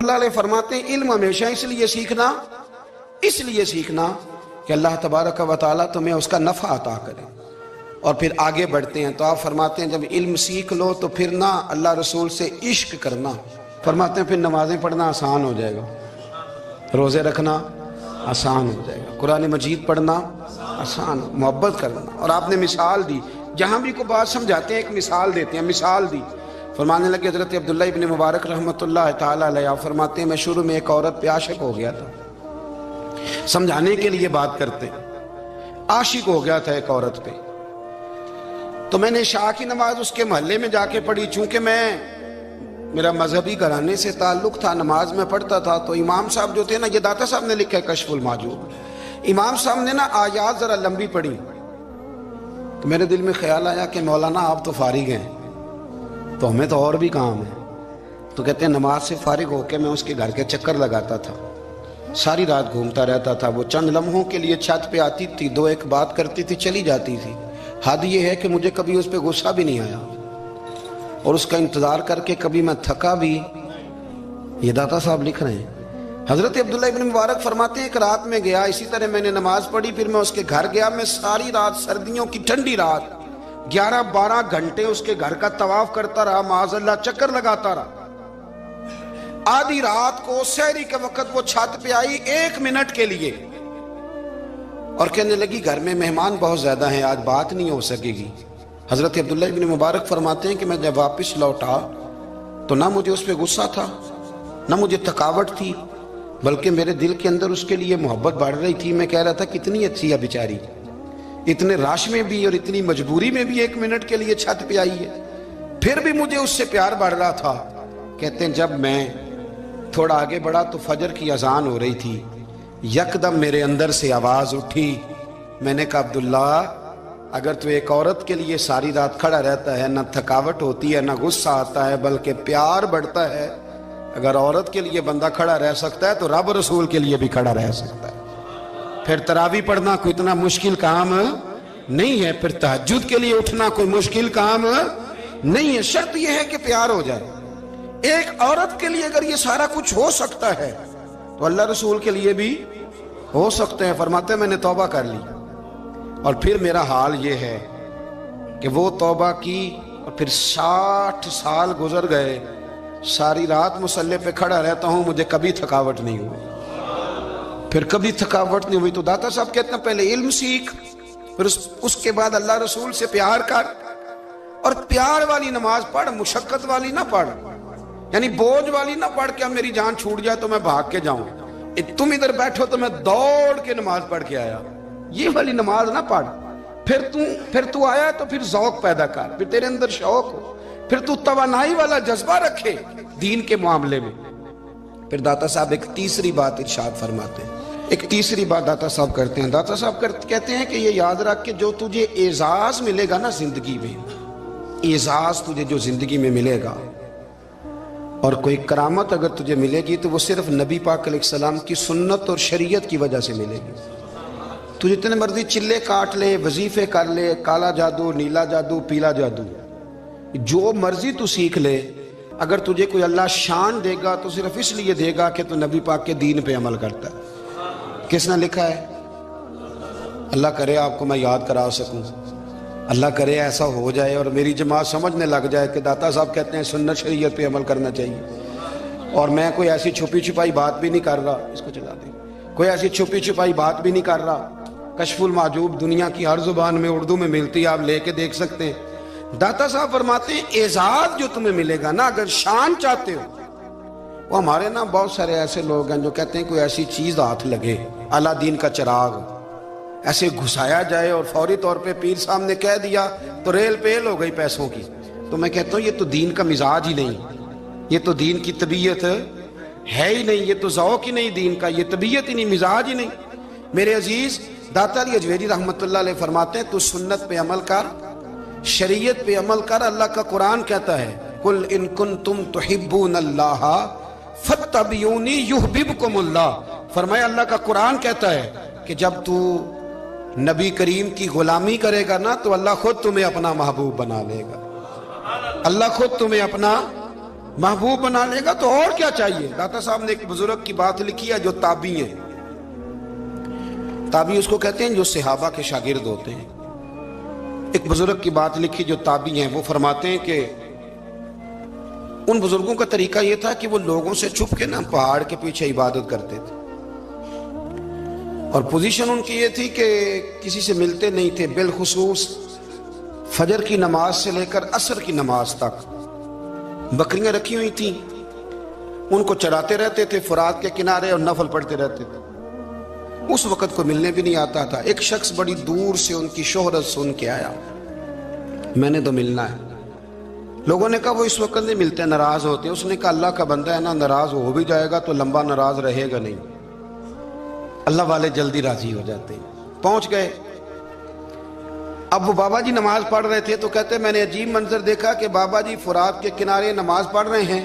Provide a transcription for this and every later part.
اللہ علیہ فرماتے ہیں علم ہمیشہ اس لیے سیکھنا کہ اللہ تبارک و تعالیٰ تمہیں اس کا نفع عطا کرے، اور پھر آگے بڑھتے ہیں تو آپ فرماتے ہیں جب علم سیکھ لو تو پھر نہ اللہ رسول سے عشق کرنا، فرماتے ہیں پھر نمازیں پڑھنا آسان ہو جائے گا، روزے رکھنا آسان ہو جائے گا، قرآن مجید پڑھنا آسان، محبت کرنا۔ اور آپ نے مثال دی، جہاں بھی کوئی بات سمجھاتے ہیں ایک مثال دیتے ہیں، مثال دی، فرمانے لگے حضرت عبداللہ ابن مبارک رحمۃ اللہ تعالیٰ علیہ فرماتے ہیں میں شروع میں ایک عورت پہ عاشق ہو گیا تھا، سمجھانے کے لیے بات کرتے، عاشق ہو گیا تھا ایک عورت پہ، تو میں نے عشاء کی نماز اس کے محلے میں جا کے پڑھی، چونکہ میرا مذہبی گھرانے سے تعلق تھا، نماز میں پڑھتا تھا، تو امام صاحب جو تھے نا، یہ داتا صاحب نے لکھا ہے کشف المحجوب، امام صاحب نے نا آیات ذرا لمبی پڑھی، تو میرے دل میں خیال آیا کہ مولانا آپ تو فارغ ہیں تو ہمیں تو اور بھی کام ہے، تو کہتے ہیں نماز سے فارغ ہو کے میں اس کے گھر کے چکر لگاتا تھا، ساری رات گھومتا رہتا تھا، وہ چند لمحوں کے لیے چھت پہ آتی تھی، دو ایک بات کرتی تھی، چلی جاتی تھی، حد یہ ہے کہ مجھے کبھی اس پہ غصہ بھی نہیں آیا، اور اس کا انتظار کر کے کبھی میں تھکا بھی۔ یہ داتا صاحب لکھ رہے ہیں، حضرت عبداللہ ابن مبارک فرماتے ہیں ایک رات میں گیا، اسی طرح میں نے نماز پڑھی، پھر میں اس کے گھر گیا، میں ساری رات، سردیوں کی ٹھنڈی رات 11-12 گھنٹے اس کے گھر کا طواف کرتا رہا، معاذ اللہ چکر لگاتا رہا، آدھی رات کو سحری کے وقت وہ چھت پہ آئی 1 منٹ کے لیے، اور کہنے لگی گھر میں مہمان بہت زیادہ ہیں، آج بات نہیں ہو سکے گی۔ حضرت عبداللہ ابن مبارک فرماتے ہیں کہ میں جب واپس لوٹا تو نہ مجھے اس پہ غصہ تھا، نہ مجھے تھکاوٹ تھی، بلکہ میرے دل کے اندر اس کے لیے محبت بڑھ رہی تھی۔ میں کہہ رہا تھا کتنی اچھی ہے بیچاری، اتنے راش میں بھی اور اتنی مجبوری میں بھی 1 منٹ کے لیے چھت پہ آئی ہے، پھر بھی مجھے اس سے پیار بڑھ رہا تھا۔ کہتے ہیں جب میں تھوڑا آگے بڑھا تو فجر کی اذان ہو رہی تھی، یکدم میرے اندر سے آواز اٹھی، میں نے کہا عبداللہ اگر تو ایک عورت کے لیے ساری رات کھڑا رہتا ہے، نہ تھکاوٹ ہوتی ہے، نہ غصہ آتا ہے، بلکہ پیار بڑھتا ہے، اگر عورت کے لیے بندہ کھڑا رہ سکتا ہے تو رب رسول کے لیے بھی کھڑا رہ سکتا ہے۔ پھر تراویح پڑھنا کوئی اتنا مشکل کام نہیں ہے، پھر تہجد کے لیے اٹھنا کوئی مشکل کام نہیں ہے، شرط یہ ہے کہ پیار ہو جائے۔ ایک عورت کے لیے اگر یہ سارا کچھ ہو سکتا ہے تو اللہ رسول کے لیے بھی ہو سکتے ہیں۔ فرماتے ہیں میں نے توبہ کر لی، اور پھر میرا حال یہ ہے کہ وہ توبہ کی اور پھر 60 سال گزر گئے، ساری رات مصلی پہ کھڑا رہتا ہوں، مجھے کبھی تھکاوٹ نہیں ہوئی، پھر کبھی تھکاوٹ نہیں ہوئی۔ تو داتا صاحب کہتے ہیں پہلے علم سیکھ، پھر اس کے بعد اللہ رسول سے پیار کر، اور پیار والی نماز پڑھ، مشقت والی نہ پڑھ، یعنی بوجھ والی نہ پڑھ کہ اب میری جان چھوٹ جائے تو میں بھاگ کے جاؤں، تم ادھر بیٹھو تو میں دوڑ کے نماز پڑھ کے آیا، یہ والی نماز نہ پڑھ۔ پھر تو آیا تو پھر ذوق پیدا کر، پھر تیرے اندر شوق ہو، پھر تو توانائی والا جذبہ رکھے دین کے معاملے میں۔ پھر داتا صاحب ایک تیسری بات ارشاد فرماتے ہیں، ایک تیسری بات داتا صاحب کرتے ہیں، داتا صاحب کہتے ہیں کہ یہ یاد رکھ کہ جو تجھے اعزاز ملے گا نا زندگی میں، اعزاز تجھے جو زندگی میں ملے گا، اور کوئی کرامت اگر تجھے ملے گی تو وہ صرف نبی پاک علیہ السلام کی سنت اور شریعت کی وجہ سے ملے گی۔ تو جتنے مرضی چلے کاٹ لے، وظیفے کر لے، کالا جادو، نیلا جادو، پیلا جادو، جو مرضی تو سیکھ لے، اگر تجھے کوئی اللہ شان دے گا تو صرف اس لیے دے گا کہ تو نبی پاک کے دین پہ عمل کرتا ہے۔ کس نے لکھا ہے؟ اللہ کرے آپ کو میں یاد کرا سکوں، اللہ کرے ایسا ہو جائے اور میری جماعت سمجھنے لگ جائے کہ داتا صاحب کہتے ہیں سنت شریعت پہ عمل کرنا چاہیے، اور میں کوئی ایسی چھپی چھپائی بات بھی نہیں کر رہا، اس کو چلا دیں، کوئی ایسی چھپی چھپائی بات بھی نہیں کر رہا۔ کشف المحجوب دنیا کی ہر زبان میں اردو میں ملتی ہے، آپ لے کے دیکھ سکتے ہیں۔ داتا صاحب فرماتے ہیں اعزاز جو تمہیں ملے گا نا، اگر شان چاہتے ہو، وہ ہمارے نا بہت سارے ایسے لوگ ہیں جو کہتے ہیں کوئی ایسی چیز ہاتھ لگے، اعلیٰ دین کا چراغ ایسے گھسایا جائے اور فوری طور پہ پیر صاحب نے کہہ دیا تو ریل پیل ہو گئی پیسوں کی، تو میں کہتا ہوں یہ تو دین کا مزاج ہی نہیں، یہ تو دین کی طبیعت ہے ہی نہیں، یہ تو ذوق ہی نہیں دین کا، یہ طبیعت ہی نہیں، مزاج ہی نہیں۔ میرے عزیز داتا علی اجویری رحمت اللہ علیہ فرماتے ہیں تو سنت پہ عمل کر، شریعت پہ عمل کر۔ اللہ کا قرآن کہتا ہے قل ان کنتم تحبون اللہ فاتبعونی یحببکم اللہ، فرمایا اللہ کا قرآن کہتا ہے کہ جب تو نبی کریم کی غلامی کرے گا نا تو اللہ خود تمہیں اپنا محبوب بنا لے گا، اللہ خود تمہیں اپنا محبوب بنا لے گا تو اور کیا چاہیے. داتا صاحب نے ایک بزرگ کی بات لکھی ہے جو تابعی ہیں. تابعی اس کو کہتے ہیں جو صحابہ کے شاگرد ہوتے ہیں. ایک بزرگ کی بات لکھی جو تابعی ہیں، وہ فرماتے ہیں کہ ان بزرگوں کا طریقہ یہ تھا کہ وہ لوگوں سے چھپ کے پہاڑ کے پیچھے عبادت کرتے تھے، اور پوزیشن ان کی یہ تھی کہ کسی سے ملتے نہیں تھے، بالخصوص فجر کی نماز سے لے کر عصر کی نماز تک بکریاں رکھی ہوئی تھیں، ان کو چراتے رہتے تھے فرات کے کنارے اور نفل پڑھتے رہتے تھے. اس وقت کو ملنے بھی نہیں آتا تھا. ایک شخص بڑی دور سے ان کی شہرت سن کے آیا، میں نے تو ملنا ہے. لوگوں نے کہا وہ اس وقت نہیں ملتے، ناراض ہوتے ہیں. اس نے کہا اللہ کا بندہ ہے نا، ناراض ہو بھی جائے گا تو لمبا ناراض رہے گا نہیں، اللہ والے جلدی راضی ہو جاتے ہیں. پہنچ گئے. اب وہ بابا جی نماز پڑھ رہے تھے تو کہتے میں نے عجیب منظر دیکھا کہ بابا جی فرات کے کنارے نماز پڑھ رہے ہیں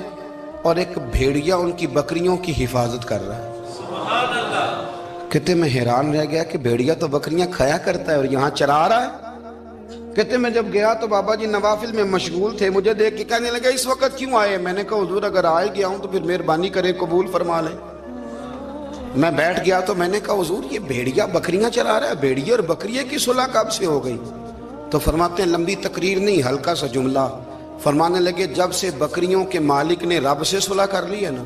اور ایک بھیڑیا ان کی بکریوں کی حفاظت کر رہا ہے. سبحان اللہ. کہتے میں حیران رہ گیا کہ بھیڑیا تو بکریاں کھایا کرتا ہے اور یہاں چرا رہا ہے. کہتے میں جب گیا تو بابا جی نوافل میں مشغول تھے، مجھے دیکھ کے کہنے لگے اس وقت کیوں آئے؟ میں نے کہا حضور اگر آئے گیا ہوں تو پھر مہربانی کریں قبول فرما لیں. میں بیٹھ گیا تو میں نے کہا حضور یہ بھیڑیا بکریاں چرا رہا ہے، بھیڑیا اور بکریے کی صلح کب سے ہو گئی؟ تو فرماتے ہیں لمبی تقریر نہیں، ہلکا سا جملہ. فرمانے لگے جب سے بکریوں کے مالک نے رب سے صلح کر لی ہے نا،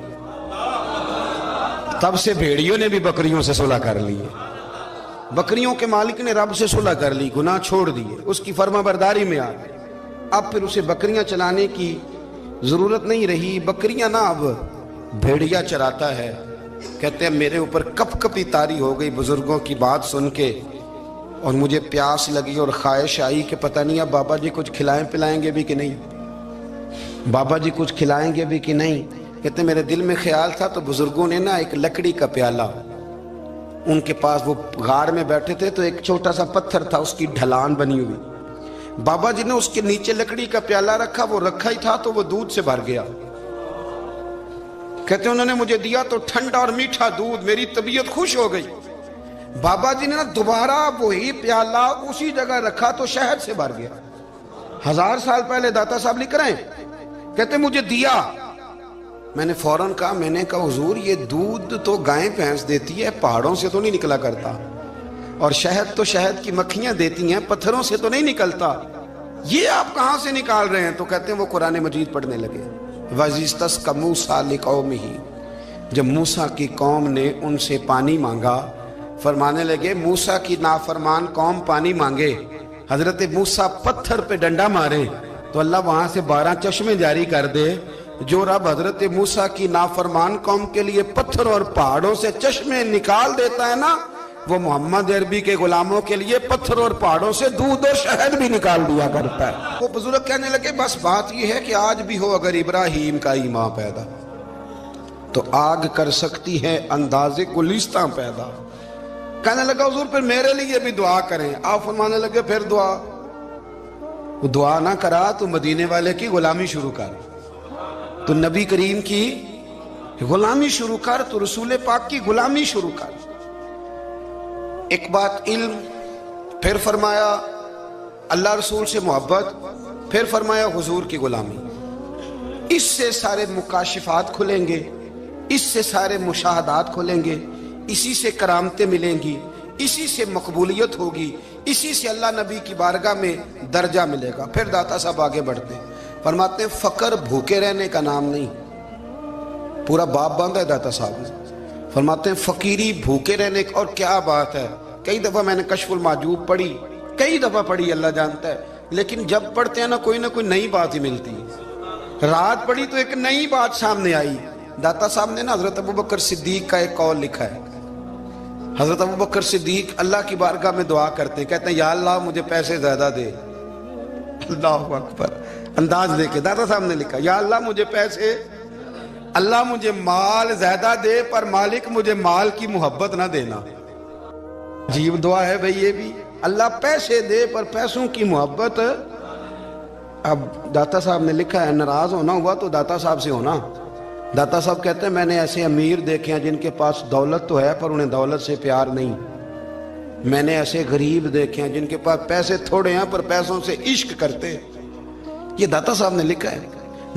تب سے بھیڑیوں نے بھی بکریوں سے صلح کر لی ہے. بکریوں کے مالک نے رب سے صلح کر لی، گناہ چھوڑ دیے، اس کی فرما برداری میں آ گئے. اب پھر اسے بکریاں چلانے کی ضرورت نہیں رہی. بکریاں نا اب بھیڑیا چراتا ہے. کہتے ہیں میرے اوپر کپ کپی طاری ہو گئی بزرگوں کی بات سن کے، اور مجھے پیاس لگی اور خواہش آئی کہ پتہ نہیں اب بابا جی کچھ کھلائیں پلائیں گے بھی کہ نہیں، بابا جی کچھ کھلائیں گے بھی کہ نہیں. کہتے میرے دل میں خیال تھا تو بزرگوں نے نا ایک لکڑی کا پیالہ، ان کے پاس وہ غار میں بیٹھے تھے تو ایک چھوٹا سا پتھر تھا، اس کی ڈھلان بنی ہوئی. بابا جی نے اس کے نیچے لکڑی کا پیالہ رکھا، وہ رکھا ہی تھا تو وہ دودھ سے بھر گیا. کہتے انہوں نے مجھے دیا تو ٹھنڈا اور میٹھا دودھ، میری طبیعت خوش ہو گئی. بابا جی نے نا دوبارہ وہی پیالہ اسی جگہ رکھا تو شہد سے بھر گیا. 1000 سال پہلے داتا صاحب لکھ رہے ہیں. کہتے مجھے دیا. میں نے فوراً کہا، میں نے کہا حضور یہ دودھ تو گائیں بھینس دیتی ہے، پہاڑوں سے تو نہیں نکلا کرتا، اور شہد تو شہد کی مکھیاں دیتی ہیں، پتھروں سے تو نہیں نکلتا، یہ آپ کہاں سے نکال رہے ہیں؟ تو کہتے ہیں وہ قرآن مجید پڑھنے لگے. وَإِذِ اسْتَسْقَى مُوسَىٰ لِقَوْمِهِ، جب موسیٰ کی قوم نے ان سے پانی مانگا، فرمانے لگے موسیٰ کی نافرمان قوم پانی مانگے، حضرت موسیٰ پتھر پہ ڈنڈا مارے تو اللہ وہاں سے 12 چشمے جاری کر دے. جو رب حضرت موسیٰ کی نافرمان قوم کے لیے پتھر اور پہاڑوں سے چشمے نکال دیتا ہے نا، وہ محمد عربی کے غلاموں کے لیے پتھر اور پہاڑوں سے دودھ اور شہد بھی نکال دیا کرتا ہے. وہ بزرگ کہنے لگے بس بات یہ ہے کہ آج بھی ہو اگر ابراہیم کا ایمان پیدا تو آگ کر سکتی ہے انداز گلستاں پیدا. کہنے لگا حضور پھر میرے لیے بھی دعا کریں. آپ فرمانے لگے پھر دعا. وہ دعا نہ کرا تو مدینے والے کی غلامی شروع کر، تو نبی کریم کی غلامی شروع کر، تو رسول پاک کی غلامی شروع کر. ایک بات علم، پھر فرمایا اللہ رسول سے محبت، پھر فرمایا حضور کی غلامی. اس سے سارے مکاشفات کھلیں گے، اس سے سارے مشاہدات کھلیں گے، اسی سے کرامتیں ملیں گی، اسی سے مقبولیت ہوگی، اسی سے اللہ نبی کی بارگاہ میں درجہ ملے گا. پھر داتا صاحب آگے بڑھتے ہیں، فرماتے ہیں فقر بھوکے رہنے کا نام نہیں. پورا باب باندھا ہے داتا صاحب نے. فرماتے ہیں فقیری بھوکے رہنے کا. اور کیا بات ہے، کئی دفعہ میں نے کشف المحجوب پڑھی، کئی دفعہ پڑھی، اللہ جانتا ہے، لیکن جب پڑھتے ہیں نا کوئی نہ کوئی نئی بات ہی ملتی ہے. رات پڑھی تو ایک نئی بات سامنے آئی. داتا صاحب نے نا حضرت ابوبکر صدیق کا ایک قول لکھا ہے. حضرت ابوبکر صدیق اللہ کی بارگاہ میں دعا کرتے ہیں، کہتے ہیں یا اللہ مجھے پیسے زیادہ دے. اللہ اکبر، انداز دے کے داتا صاحب نے لکھا یا اللہ مجھے پیسے، اللہ مجھے مال زیادہ دے پر مالک مجھے مال کی محبت نہ دینا. عجیب دعا ہے بھئی یہ بھی، اللہ پیسے دے پر پیسوں کی محبت. اب داتا صاحب نے لکھا ہے ناراض ہونا ہوا تو داتا صاحب سے ہونا. داتا صاحب کہتے ہیں میں نے ایسے امیر دیکھے ہیں جن کے پاس دولت تو ہے پر انہیں دولت سے پیار نہیں. میں نے ایسے غریب دیکھے ہیں جن کے پاس پیسے تھوڑے ہیں پر پیسوں سے عشق کرتے. یہ داتا صاحب نے لکھا ہے.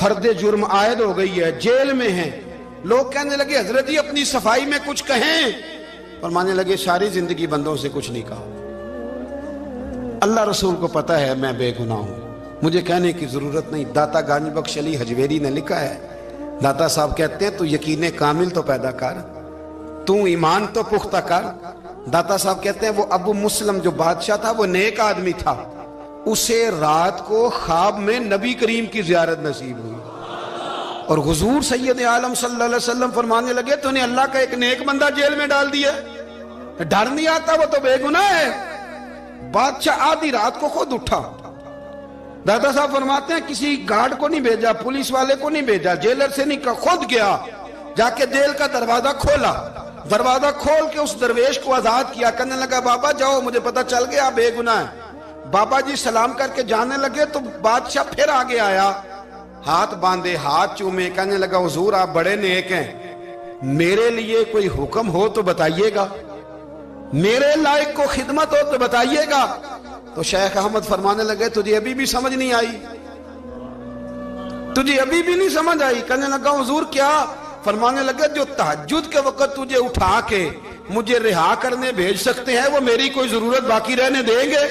فرد جرم عائد ہو گئی ہے، جیل میں ہیں. لوگ کہنے لگے حضرت جی اپنی صفائی میں کچھ کہیں، فرمانے لگے ساری زندگی بندوں سے کچھ نہیں کہا. اللہ رسول کو پتا ہے میں بے گناہ ہوں، مجھے کہنے کی ضرورت نہیں. داتا گنج بخش علی حجویری نے لکھا ہے، داتا صاحب کہتے ہیں تو یقین کامل تو پیدا کر، تو ایمان تو پختہ کر. داتا صاحب کہتے ہیں وہ ابو مسلم جو بادشاہ تھا وہ نیک آدمی تھا، اسے رات کو خواب میں نبی کریم کی زیارت نصیب ہوئی، اور حضور سید عالم صلی اللہ علیہ وسلم فرمانے لگے تو نے اللہ کا ایک نیک بندہ جیل میں ڈال دیا. ڈر نہیں آتا، وہ تو بے گناہ ہے. بادشاہ آدھی رات کو خود اٹھا. دادا صاحب فرماتے ہیں کسی گارڈ کو نہیں بھیجا، پولیس والے کو نہیں بھیجا، جیلر سے نہیں کہا، خود گیا، جا کے جیل کا دروازہ کھولا. دروازہ کھول کے اس درویش کو آزاد کیا. کہنے لگا بابا جاؤ، مجھے پتا چل گیا آپ بے گناہ ہیں. بابا جی سلام کر کے جانے لگے تو بادشاہ پھر آگے آیا، ہاتھ باندھے، ہاتھ چومے. کہنے لگا حضور آپ بڑے نیک ہیں، میرے لیے کوئی حکم ہو تو بتائیے گا، میرے لائق کو خدمت ہو تو بتائیے گا. تو شیخ احمد فرمانے لگے تجھے ابھی بھی سمجھ نہیں آئی، تجھے ابھی بھی نہیں سمجھ آئی. کہنے لگا حضور کیا؟ فرمانے لگے جو تہجد کے وقت تجھے اٹھا کے مجھے رہا کرنے بھیج سکتے ہیں وہ میری کوئی ضرورت باقی رہنے دیں گے؟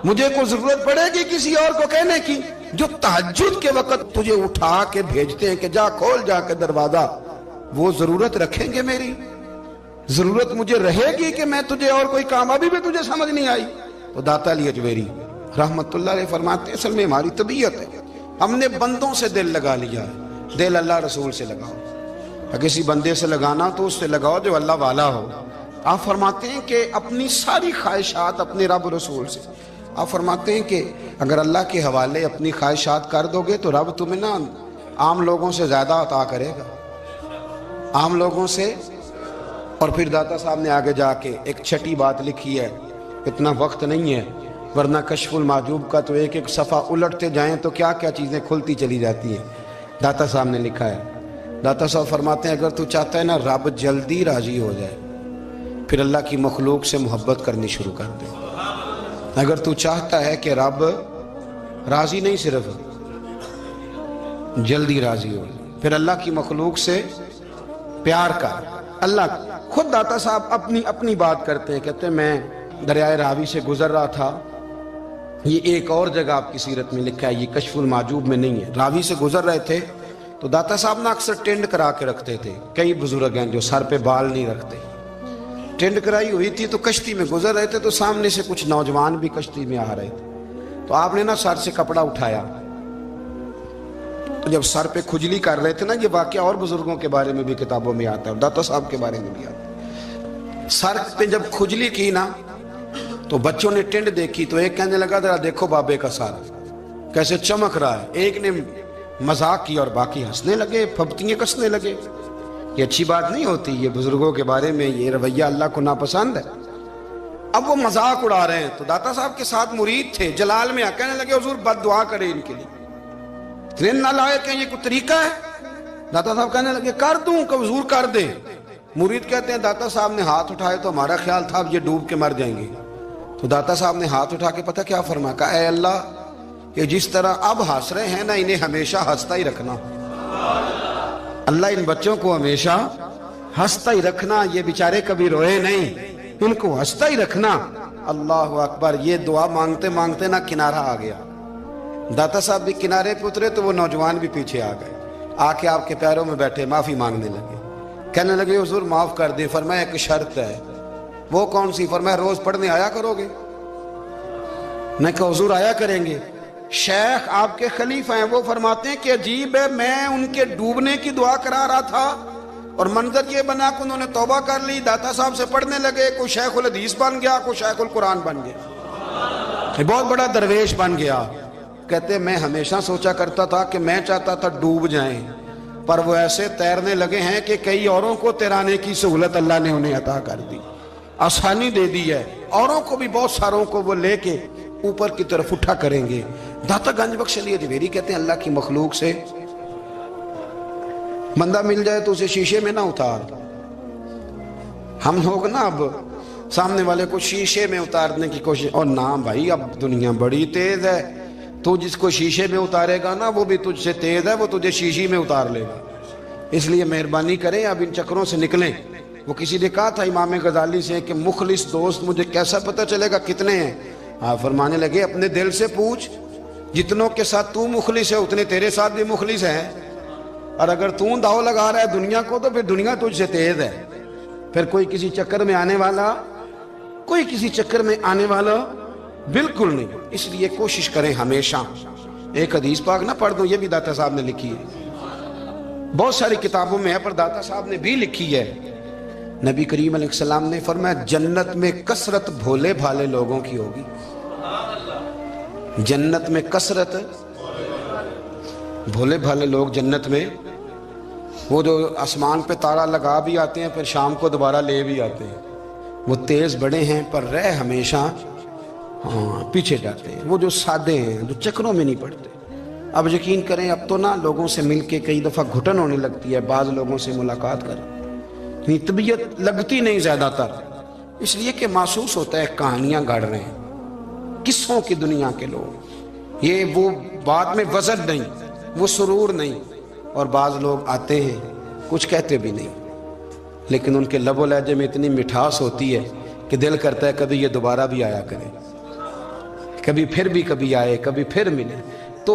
مجھے کوئی ضرورت پڑے گی کسی اور کو کہنے کی؟ جو تہجد کے وقت تجھے اٹھا کے بھیجتے ہیں کہ جا کھول جا کے دروازہ، وہ ضرورت رکھیں گے میری؟ ضرورت مجھے رہے گی کہ میں تجھے اور کوئی کام؟ ابھی بھی تجھے سمجھ نہیں آئی؟ تو داتا علی حجویری رحمت اللہ علیہ فرماتے ہیں اصل میں ہماری طبیعت ہے، ہم نے بندوں سے دل لگا لیا ہے. دل اللہ رسول سے لگاؤ. اگر کسی بندے سے لگانا تو اس سے لگاؤ جو اللہ والا ہو. آپ فرماتے ہیں کہ اپنی ساری خواہشات اپنے رب رسول سے، آپ فرماتے ہیں کہ اگر اللہ کے حوالے اپنی خواہشات کر دو گے تو رب تمہیں نا عام لوگوں سے زیادہ عطا کرے گا، عام لوگوں سے. اور پھر داتا صاحب نے آگے جا کے ایک چھٹی بات لکھی ہے، اتنا وقت نہیں ہے ورنہ کشف المحجوب کا تو ایک ایک صفحہ الٹتے جائیں تو کیا کیا چیزیں کھلتی چلی جاتی ہیں. داتا صاحب نے لکھا ہے، داتا صاحب فرماتے ہیں اگر تو چاہتا ہے نا رب جلدی راضی ہو جائے پھر اللہ کی مخلوق سے محبت کرنی شروع کر دے. اگر تو چاہتا ہے کہ رب راضی نہیں صرف جلدی راضی ہو پھر اللہ کی مخلوق سے پیار کر. اللہ خود داتا صاحب اپنی بات کرتے ہیں، کہتے ہیں میں دریائے راوی سے گزر رہا تھا. یہ ایک اور جگہ آپ کی سیرت میں لکھا ہے، یہ کشف المحجوب میں نہیں ہے. راوی سے گزر رہے تھے تو داتا صاحب نے اکثر ٹینڈ کرا کے رکھتے تھے. کئی بزرگ ہیں جو سر پہ بال نہیں رکھتے، ٹینڈ کرائی ہوئی تھی تو کشتی میں گزر رہے تھے تو سامنے سے کچھ نوجوان بھی کشتی میں آ رہے تھے. تو آپ نے نا سر سے کپڑا اٹھایا تو جب سر پہ کھجلی کر رہے تھے نا، یہ واقعہ اور بزرگوں کے بارے میں بھی کتابوں میں آتا ہے اور داتا صاحب کے بارے میں بھی آتا ہے. سر پہ جب کھجلی کی نا تو بچوں نے ٹینڈ دیکھی تو ایک کہنے لگا ذرا دیکھو بابے کا سر کیسے چمک رہا ہے. ایک نے مذاق کی اور باقی ہنسنے لگے، پھپتیاں کسنے لگے. یہ اچھی بات نہیں ہوتی، یہ بزرگوں کے بارے میں یہ رویہ اللہ کو ناپسند ہے. اب وہ مذاق اڑا رہے ہیں تو داتا صاحب کے ساتھ مرید تھے جلال میں کہنے لگے حضور بد دعا کرے ان کے لیے، اتنے نالائق ہیں، یہ کوئی طریقہ ہے؟ داتا صاحب کہنے لگے کر دوں کہ حضور کر دے. مرید کہتے ہیں داتا صاحب نے ہاتھ اٹھائے تو ہمارا خیال تھا اب یہ ڈوب کے مر جائیں گے. تو داتا صاحب نے ہاتھ اٹھا کے پتہ کیا فرمایا؟ کہا اے اللہ یہ جس طرح اب ہنس رہے ہیں نا انہیں ہمیشہ ہنستا ہی رکھنا. اللہ ان بچوں کو ہمیشہ ہنستا ہی رکھنا، یہ بیچارے کبھی روئے نہیں، ان کو ہنستا ہی رکھنا. اللہ اکبر. یہ دعا مانگتے مانگتے نا کنارہ آ گیا. داتا صاحب بھی کنارے پہ اترے تو وہ نوجوان بھی پیچھے آ گئے، آ کے آپ کے پیروں میں بیٹھے معافی مانگنے لگے. کہنے لگے حضور معاف کر دیں. فرمایا ایک شرط ہے. وہ کون سی؟ فرمایا روز پڑھنے آیا کرو گے. میں کہا حضور آیا کریں گے. شیخ آپ کے خلیفہ ہیں، وہ فرماتے ہیں کہ عجیب ہے میں ان کے ڈوبنے کی دعا کرا رہا تھا اور منظر یہ بنا کہ انہوں نے توبہ کر لی، داتا صاحب سے پڑھنے لگے، کوئی شیخ الحدیث بن گیا، کوئی شیخ القرآن بن گیا، بہت بڑا درویش بن گیا. کہتے میں ہمیشہ سوچا کرتا تھا کہ میں چاہتا تھا ڈوب جائیں، پر وہ ایسے تیرنے لگے ہیں کہ کئی اوروں کو تیرانے کی سہولت اللہ نے انہیں عطا کر دی، آسانی دے دی ہے. اوروں کو بھی بہت ساروں کو وہ لے کے اوپر کی طرف اٹھا کریں گے. داتا گنج بخش علی حجویری کہتے ہیں اللہ کی مخلوق سے بندہ مل جائے تو اسے شیشے میں نہ اتار. ہم لوگ نا اب سامنے والے کو شیشے میں اتارنے کی کوشش، اور نہ بھائی اب دنیا بڑی تیز ہے، تو جس کو شیشے میں اتارے گا نا وہ بھی تجھ سے تیز ہے، وہ تجھے شیشی میں اتار لے گا۔ اس لیے مہربانی کریں اب ان چکروں سے نکلیں۔ وہ کسی نے کہا تھا امام غزالی سے کہ مخلص دوست مجھے کیسا پتہ چلے گا کتنے ہیں؟ آپ فرمانے لگے اپنے دل سے پوچھ، جتنوں کے ساتھ تو مخلص ہے اتنے تیرے ساتھ بھی مخلص ہیں، اور اگر تو داؤ لگا رہا ہے دنیا کو تو پھر دنیا تجھ سے تیز ہے۔ پھر کوئی کسی چکر میں آنے والا بالکل نہیں۔ اس لیے کوشش کریں ہمیشہ۔ ایک حدیث پاک نہ پڑھ دوں، یہ بھی داتا صاحب نے لکھی ہے، بہت ساری کتابوں میں ہے پر داتا صاحب نے بھی لکھی ہے۔ نبی کریم علیہ السلام نے فرمایا جنت میں کثرت بھولے بھالے لوگوں کی ہوگی۔ جنت میں کثرت بھولے بھالے لوگ جنت میں، وہ جو آسمان پہ تارا لگا بھی آتے ہیں پھر شام کو دوبارہ لے بھی آتے ہیں، وہ تیز بڑے ہیں پر رہ ہمیشہ پیچھے جاتے ہیں۔ وہ جو سادے ہیں، جو چکروں میں نہیں پڑتے۔ اب یقین کریں اب تو نا لوگوں سے مل کے کئی دفعہ گھٹن ہونے لگتی ہے، بعض لوگوں سے ملاقات کر طبیعت لگتی نہیں زیادہ تر، اس لیے کہ محسوس ہوتا ہے کہانیاں گڑھ رہے ہیں، قصوں کی دنیا کے لوگ، یہ وہ بعد میں وزن نہیں، وہ سرور نہیں۔ اور بعض لوگ آتے ہیں کچھ کہتے بھی نہیں، لیکن ان کے لب و لہجے میں اتنی مٹھاس ہوتی ہے کہ دل کرتا ہے کبھی یہ دوبارہ بھی آیا کرے، کبھی آئے، کبھی پھر ملے۔ تو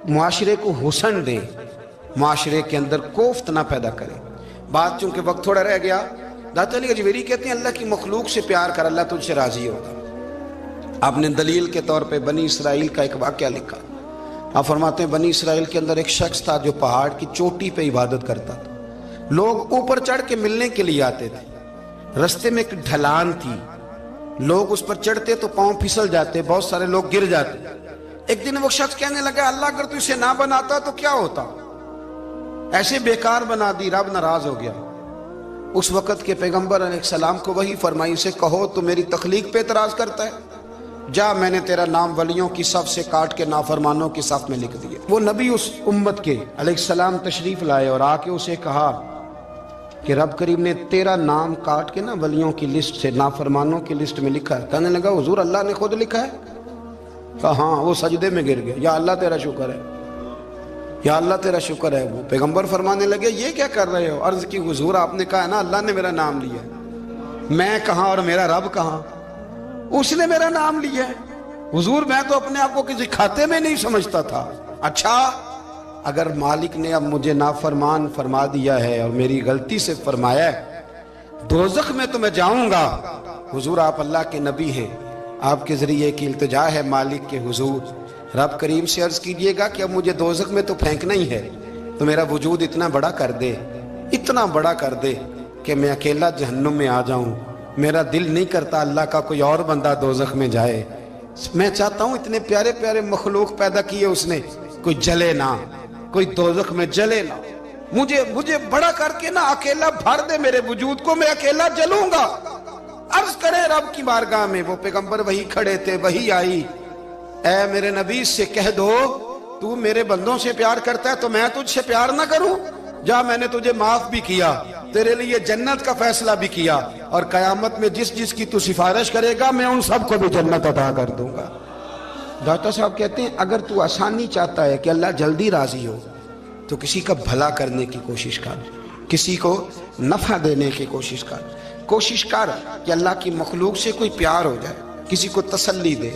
معاشرے کو حسن دیں، معاشرے کے اندر کوفت نہ پیدا کریں۔ بات چونکہ وقت تھوڑا رہ گیا، داتا علی اجمیری کہتے ہیں اللہ کی مخلوق سے پیار کر، اللہ تجھ سے راضی ہوگا۔ آپ نے دلیل کے طور پہ بنی اسرائیل کا ایک واقعہ لکھا۔ آپ فرماتے ہیں بنی اسرائیل کے اندر ایک شخص تھا جو پہاڑ کی چوٹی پہ عبادت کرتا تھا، لوگ اوپر چڑھ کے ملنے کے لیے آتے تھے، رستے میں ایک ڈھلان تھی، لوگ اس پر چڑھتے تو پاؤں پھسل جاتے، بہت سارے لوگ گر جاتے۔ ایک دن وہ شخص کہنے لگا اللہ اگر تو اسے نہ بناتا تو کیا ہوتا، ایسے بیکار بنا دی، رب ناراض ہو گیا۔ اس وقت کے پیغمبر علیہ السلام کو وحی فرمائی سے کہو تو میری تخلیق پہ اعتراض کرتا ہے، جا میں نے تیرا نام ولیوں کی صف سے کاٹ کے نافرمانوں کی صف میں لکھ دیا۔ وہ نبی اس امت کے علیہ السلام تشریف لائے اور آ کے اسے کہا کہ رب کریم نے تیرا نام کاٹ کے نا ولیوں کی لسٹ سے نافرمانوں کی لسٹ میں لکھا ہے۔ کہنے لگا حضور اللہ نے خود لکھا ہے؟ کہا ہاں۔ وہ سجدے میں گر گیا، یا اللہ تیرا شکر ہے، یا اللہ تیرا شکر ہے۔ وہ پیغمبر فرمانے لگے یہ کیا کر رہے ہو؟ عرض کی حضور آپ نے کہا ہے نا اللہ نے میرا نام لیا ہے، میں کہاں اور میرا رب کہاں؟ اس نے میرا نام لیا ہے حضور، میں تو اپنے آپ کو کسی کھاتے میں نہیں سمجھتا تھا۔ اچھا اگر مالک نے اب مجھے نافرمان فرما دیا ہے اور میری غلطی سے فرمایا ہے دوزخ میں تو میں جاؤں گا۔ حضور آپ اللہ کے نبی ہیں، آپ کے ذریعے کی التجا ہے مالک کے حضور، رب کریم سے عرض کیجئے گا کہ اب مجھے دوزخ میں تو پھینکنا ہی ہے، تو میرا وجود اتنا بڑا کر دے، اتنا بڑا کر دے کہ میں اکیلا جہنم میں آ جاؤں۔ میرا دل نہیں کرتا اللہ کا کوئی اور بندہ دوزخ میں جائے، میں چاہتا ہوں اتنے پیارے پیارے مخلوق پیدا کیے اس نے، کوئی جلے نہ، کوئی دوزخ میں جلے نہ، مجھے بڑا کر کے نا اکیلا بھر دے میرے وجود کو، میں اکیلا جلوں گا۔ عرض کرے رب کی بارگاہ میں، وہ پیغمبر وہی کھڑے تھے، وہی آئی، اے میرے نبی سے کہہ دو تو میرے بندوں سے پیار کرتا ہے تو میں تجھ سے پیار نہ کروں؟ جا میں نے تجھے معاف بھی کیا، تیرے لیے جنت کا فیصلہ بھی کیا، اور قیامت میں جس کی تو سفارش کرے گا میں ان سب کو بھی جنت عطا کر دوں گا۔ داتا صاحب کہتے ہیں اگر تو آسانی چاہتا ہے کہ اللہ جلدی راضی ہو تو کسی کا بھلا کرنے کی کوشش کر، کسی کو نفع دینے کی کوشش کر کہ اللہ کی مخلوق سے کوئی پیار ہو جائے، کسی کو تسلی دے،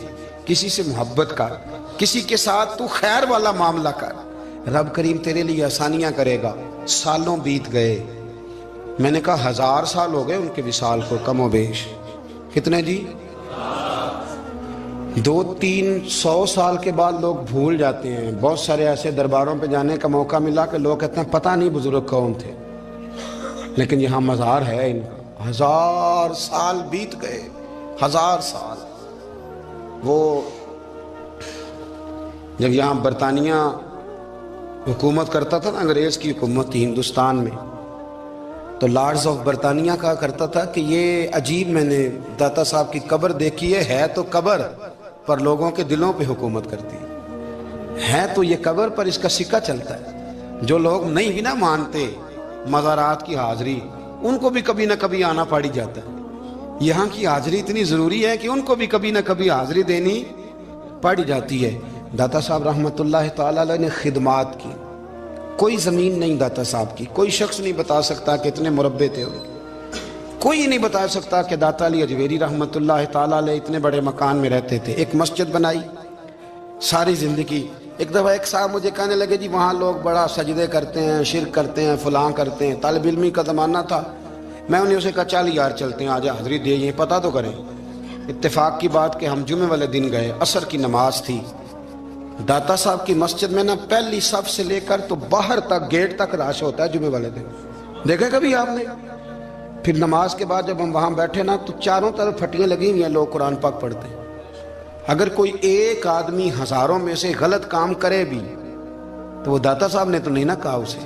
کسی سے محبت کر، کسی کے ساتھ تو خیر والا معاملہ کر، رب کریم تیرے لیے آسانیاں کرے گا۔ سالوں بیت گئے، میں نے کہا 1000 سال ہو گئے ان کے وصال کو کم و بیش، کتنے جی؟ 200-300 سال کے بعد لوگ بھول جاتے ہیں۔ بہت سارے ایسے درباروں پہ جانے کا موقع ملا کہ لوگ کہتے ہیں پتہ نہیں بزرگ کون تھے، لیکن یہاں مزار ہے ان کا۔ 1000 سال بیت گئے، 1000 سال۔ وہ جب یہاں برطانیہ حکومت کرتا تھا نا، انگریز کی حکومت تھی ہندوستان میں، تو لارڈز آف برطانیہ کہا کرتا تھا کہ یہ عجیب، میں نے داتا صاحب کی قبر دیکھی ہے تو قبر پر لوگوں کے دلوں پہ حکومت کرتی ہے تو یہ قبر پر اس کا سکہ چلتا ہے۔ جو لوگ نہیں بھی نہ مانتے مزارات کی حاضری، ان کو بھی کبھی نہ کبھی آنا پڑ ہی جاتا ہے۔ یہاں کی حاضری اتنی ضروری ہے کہ ان کو بھی کبھی نہ کبھی حاضری دینی پڑ جاتی ہے۔ داتا صاحب رحمۃ اللہ تعالی علیہ نے خدمات کی، کوئی زمین نہیں داتا صاحب کی، کوئی شخص نہیں بتا سکتا کہ اتنے مربع تھے، کوئی نہیں بتا سکتا کہ داتا علی اجویری رحمۃ اللہ تعالی علیہ اتنے بڑے مکان میں رہتے تھے۔ ایک مسجد بنائی ساری زندگی۔ ایک دفعہ ایک صاحب مجھے کہنے لگے جی وہاں لوگ بڑا سجدے کرتے ہیں، شرک کرتے ہیں، فلاں کرتے ہیں، طالب علمی کا زمانہ تھا۔ میں انہیں اسے کہا چل یار چلتے ہیں، آجا حاضری دے، یہ پتہ تو کریں۔ اتفاق کی بات کہ ہم جمعے والے دن گئے، عصر کی نماز تھی، داتا صاحب کی مسجد میں نا پہلی صف سے لے کر تو باہر تک گیٹ تک رش ہوتا ہے جمعے والے دن، دیکھا کبھی آپ نے؟ پھر نماز کے بعد جب ہم وہاں بیٹھے نا تو چاروں طرف پھٹیاں لگی ہوئی ہیں، لوگ قرآن پاک پڑھتے ہیں۔ اگر کوئی ایک آدمی ہزاروں میں سے غلط کام کرے بھی تو وہ داتا صاحب نے تو نہیں نہ کہا اسے۔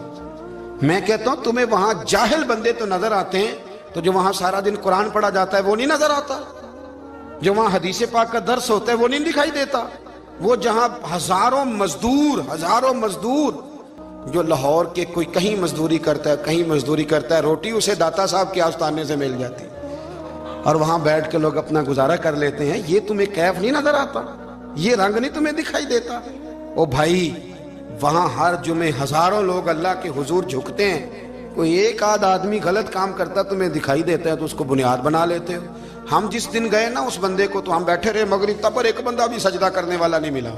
میں کہتا ہوں تمہیں وہاں جاہل بندے تو نظر آتے ہیں، تو جو وہاں سارا دن قرآن پڑھا جاتا ہے وہ نہیں نظر آتا، جو وہاں حدیث پاک کا درس ہوتا ہے وہ نہیں دکھائی دیتا، وہ جہاں ہزاروں مزدور جو لاہور کے کوئی کہیں مزدوری کرتا ہے، کہیں مزدوری کرتا ہے، روٹی اسے داتا صاحب کے آستانے سے مل جاتی، اور وہاں بیٹھ کے لوگ اپنا گزارا کر لیتے ہیں۔ یہ تمہیں کیف نہیں نظر آتا، یہ رنگ نہیں تمہیں دکھائی دیتا؟ او بھائی وہاں ہر جمعے ہزاروں لوگ اللہ کے حضور جھکتے ہیں، کوئی ایک آدھ آدمی غلط کام کرتا تمہیں دکھائی دیتا ہے تو اس کو بنیاد بنا لیتے ہو۔ ہم جس دن گئے نا اس بندے کو تو ہم بیٹھے رہے مغرب تک، پر ایک بندہ بھی سجدہ کرنے والا نہیں ملا۔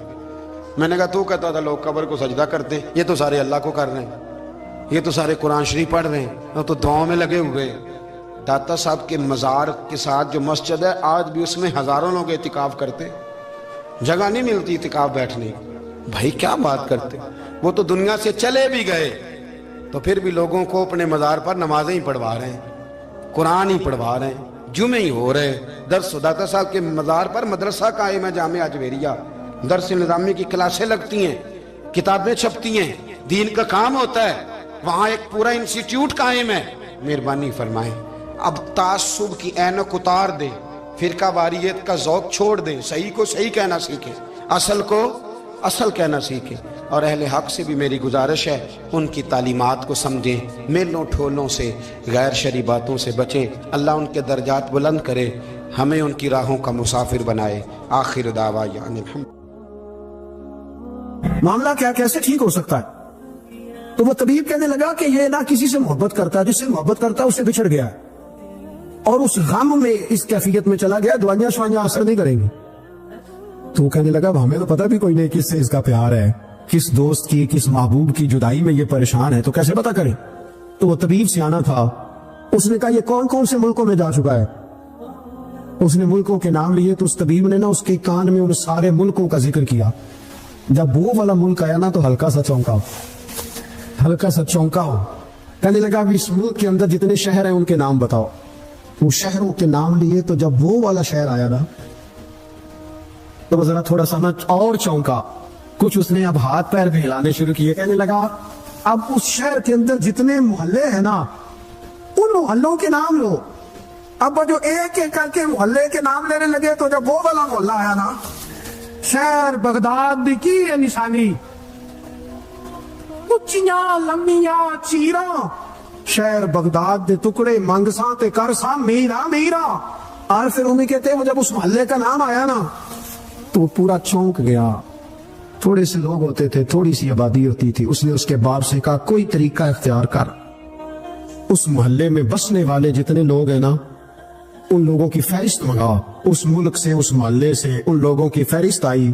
میں نے کہا تو کہتا تھا لوگ قبر کو سجدہ کرتے ہیں، یہ تو سارے اللہ کو کر رہے ہیں، یہ تو سارے قرآن شریف پڑھ رہے ہیں، تو دعاؤں میں لگے ہوئے۔ داتا صاحب کے مزار کے ساتھ جو مسجد ہے آج بھی اس میں ہزاروں لوگ اعتکاف کرتے، جگہ نہیں ملتی اعتکاف بیٹھنے کی۔ بھائی کیا بات کرتے، وہ تو دنیا سے چلے بھی گئے تو پھر بھی لوگوں کو اپنے مزار پر نمازیں ہی پڑھوا رہے ہیں، قرآن ہی پڑھوا رہے ہیں، جمعے ہی ہو رہے درس۔ داتا صاحب کے مزار پر مدرسہ قائم ہے جامعہ اجویریہ، درس نظامی کی کلاسیں لگتی ہیں، کتابیں چھپتی ہیں، دین کا کام ہوتا ہے، وہاں ایک پورا انسٹیٹیوٹ قائم ہے۔ مہربانی فرمائیں اب تعصب کی اینک اتار دیں، فرقہ واریت کا ذوق چھوڑ دیں، صحیح کو صحیح کہنا سیکھیں، اصل کو اصل کہنا سیکھیں، اور اہل حق سے بھی میری گزارش ہے ان کی تعلیمات کو سمجھیں، میلوں ٹھولوں سے، غیر شرعی باتوں سے بچیں۔ اللہ ان کے درجات بلند کرے، ہمیں ان کی راہوں کا مسافر بنائے۔ آخر دعوانا الحمد۔ معاملہ کیا کیسے ٹھیک ہو سکتا ہے؟ تو وہ طبیب کہنے لگا کہ یہ نہ کسی سے محبت کرتا ہے، جس سے محبت کرتا ہے اس سے بچھڑ گیا ہے، اور اس غم میں اس کیفیت میں چلا گیا، دوائیاں شوائیاں اثر نہیں کریں گی۔ تو وہ کہنے لگا ہمیں تو پتہ بھی کوئی نہیں کس سے اس کا پیار ہے، کس دوست کی، کس محبوب کی جدائی میں یہ پریشان ہے، تو کیسے پتہ کریں؟ تو وہ طبیب سیانا تھا، اس نے کہا یہ کون کون سے ملکوں میں جا چکا ہے؟ اس نے ملکوں کے نام لیے، تو اس طبیب نے نا اس کے کان میں ان سارے ملکوں کا ذکر کیا۔ جب وہ والا ملک آیا نا تو ہلکا سا چونکا ہو، کہنے لگا اس ملک کے اندر جتنے شہر ہیں ان کے نام بتاؤ۔ وہ شہروں کے نام لیے، تو جب وہ والا شہر آیا نا تو وہ ذرا تھوڑا سا اور چونکا، کچھ اس نے اب ہاتھ پیر بھی ہلانے شروع کیے، کہنے لگا اب اس شہر کے اندر جتنے محلے ہیں نا ان محلوں کے نام لو۔ اب جو ایک ایک کر کے محلے کے نام لینے لگے تو جب وہ والا محلہ آیا نا، شہر بغداد دی کی ہے نشانی، اچیاں لمبیاں چیراں، شہر بغداد دے ٹکڑے منگساں تے کرساں میرا۔ اور پھر انہیں کہتے ہیں وہ جب اس محلے کا نام آیا نا تو پورا چونک گیا۔ تھوڑے سے لوگ ہوتے تھے، تھوڑی سی آبادی ہوتی تھی، اس نے اس کے باپ سے کہا کوئی طریقہ اختیار کر، اس محلے میں بسنے والے جتنے لوگ ہیں نا ان لوگوں کی فہرست منگا، اس ملک سے، اس محلے سے ان لوگوں کی فہرست آئی۔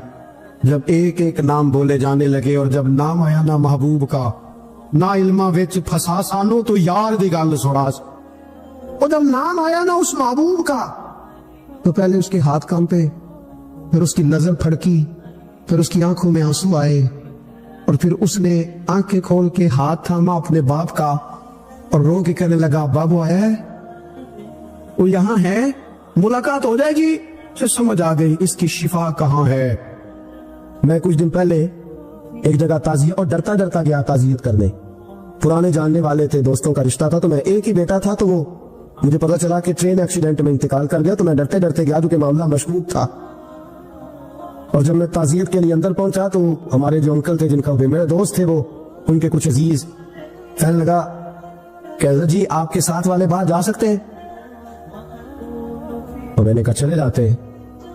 جب ایک ایک نام بولے جانے لگے اور جب نام آیا نا محبوب کا، نا علمہ وچ پھسا سانو تو یار دی گل سوڑاس، اور جب نام آیا نا اس محبوب کا تو پہلے اس کے ہاتھ کانپے، پھر اس کی نظر پھڑکی، پھر اس کی آنکھوں میں آنسو آئے، اور پھر اس نے آنکھیں کھول کے ہاتھ تھاما اپنے باپ کا اور رو کے کہنے لگا بابو آیا ہے، وہ یہاں ہے، ملاقات ہو جائے گی۔ پھر سمجھ آ گئی اس کی شفا کہاں ہے۔ میں کچھ دن پہلے ایک جگہ تعزیت، اور ڈرتا ڈرتا گیا تعزیت کرنے، پرانے جاننے والے تھے، دوستوں کا رشتہ تھا، تو میں ایک ہی بیٹا تھا، تو وہ مجھے پتا چلا کہ ٹرین ایکسیڈنٹ میں انتقال کر گیا، تو میں ڈرتے ڈرتے گیا کیونکہ معاملہ مشکوک تھا۔ اور جب میں تعزیت کے لیے اندر پہنچا تو ہمارے جو انکل تھے، جن کا میرے دوست تھے، وہ ان کے کچھ عزیز کہنے لگا کہ جی آپ کے ساتھ والے باہر جا سکتے ہیں؟ اور میں نے کہا چلے جاتے ہیں۔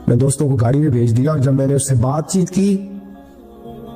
میں دوستوں کو گاڑی میں بھیج دیا، اور جب میں نے اس سے بات چیت کی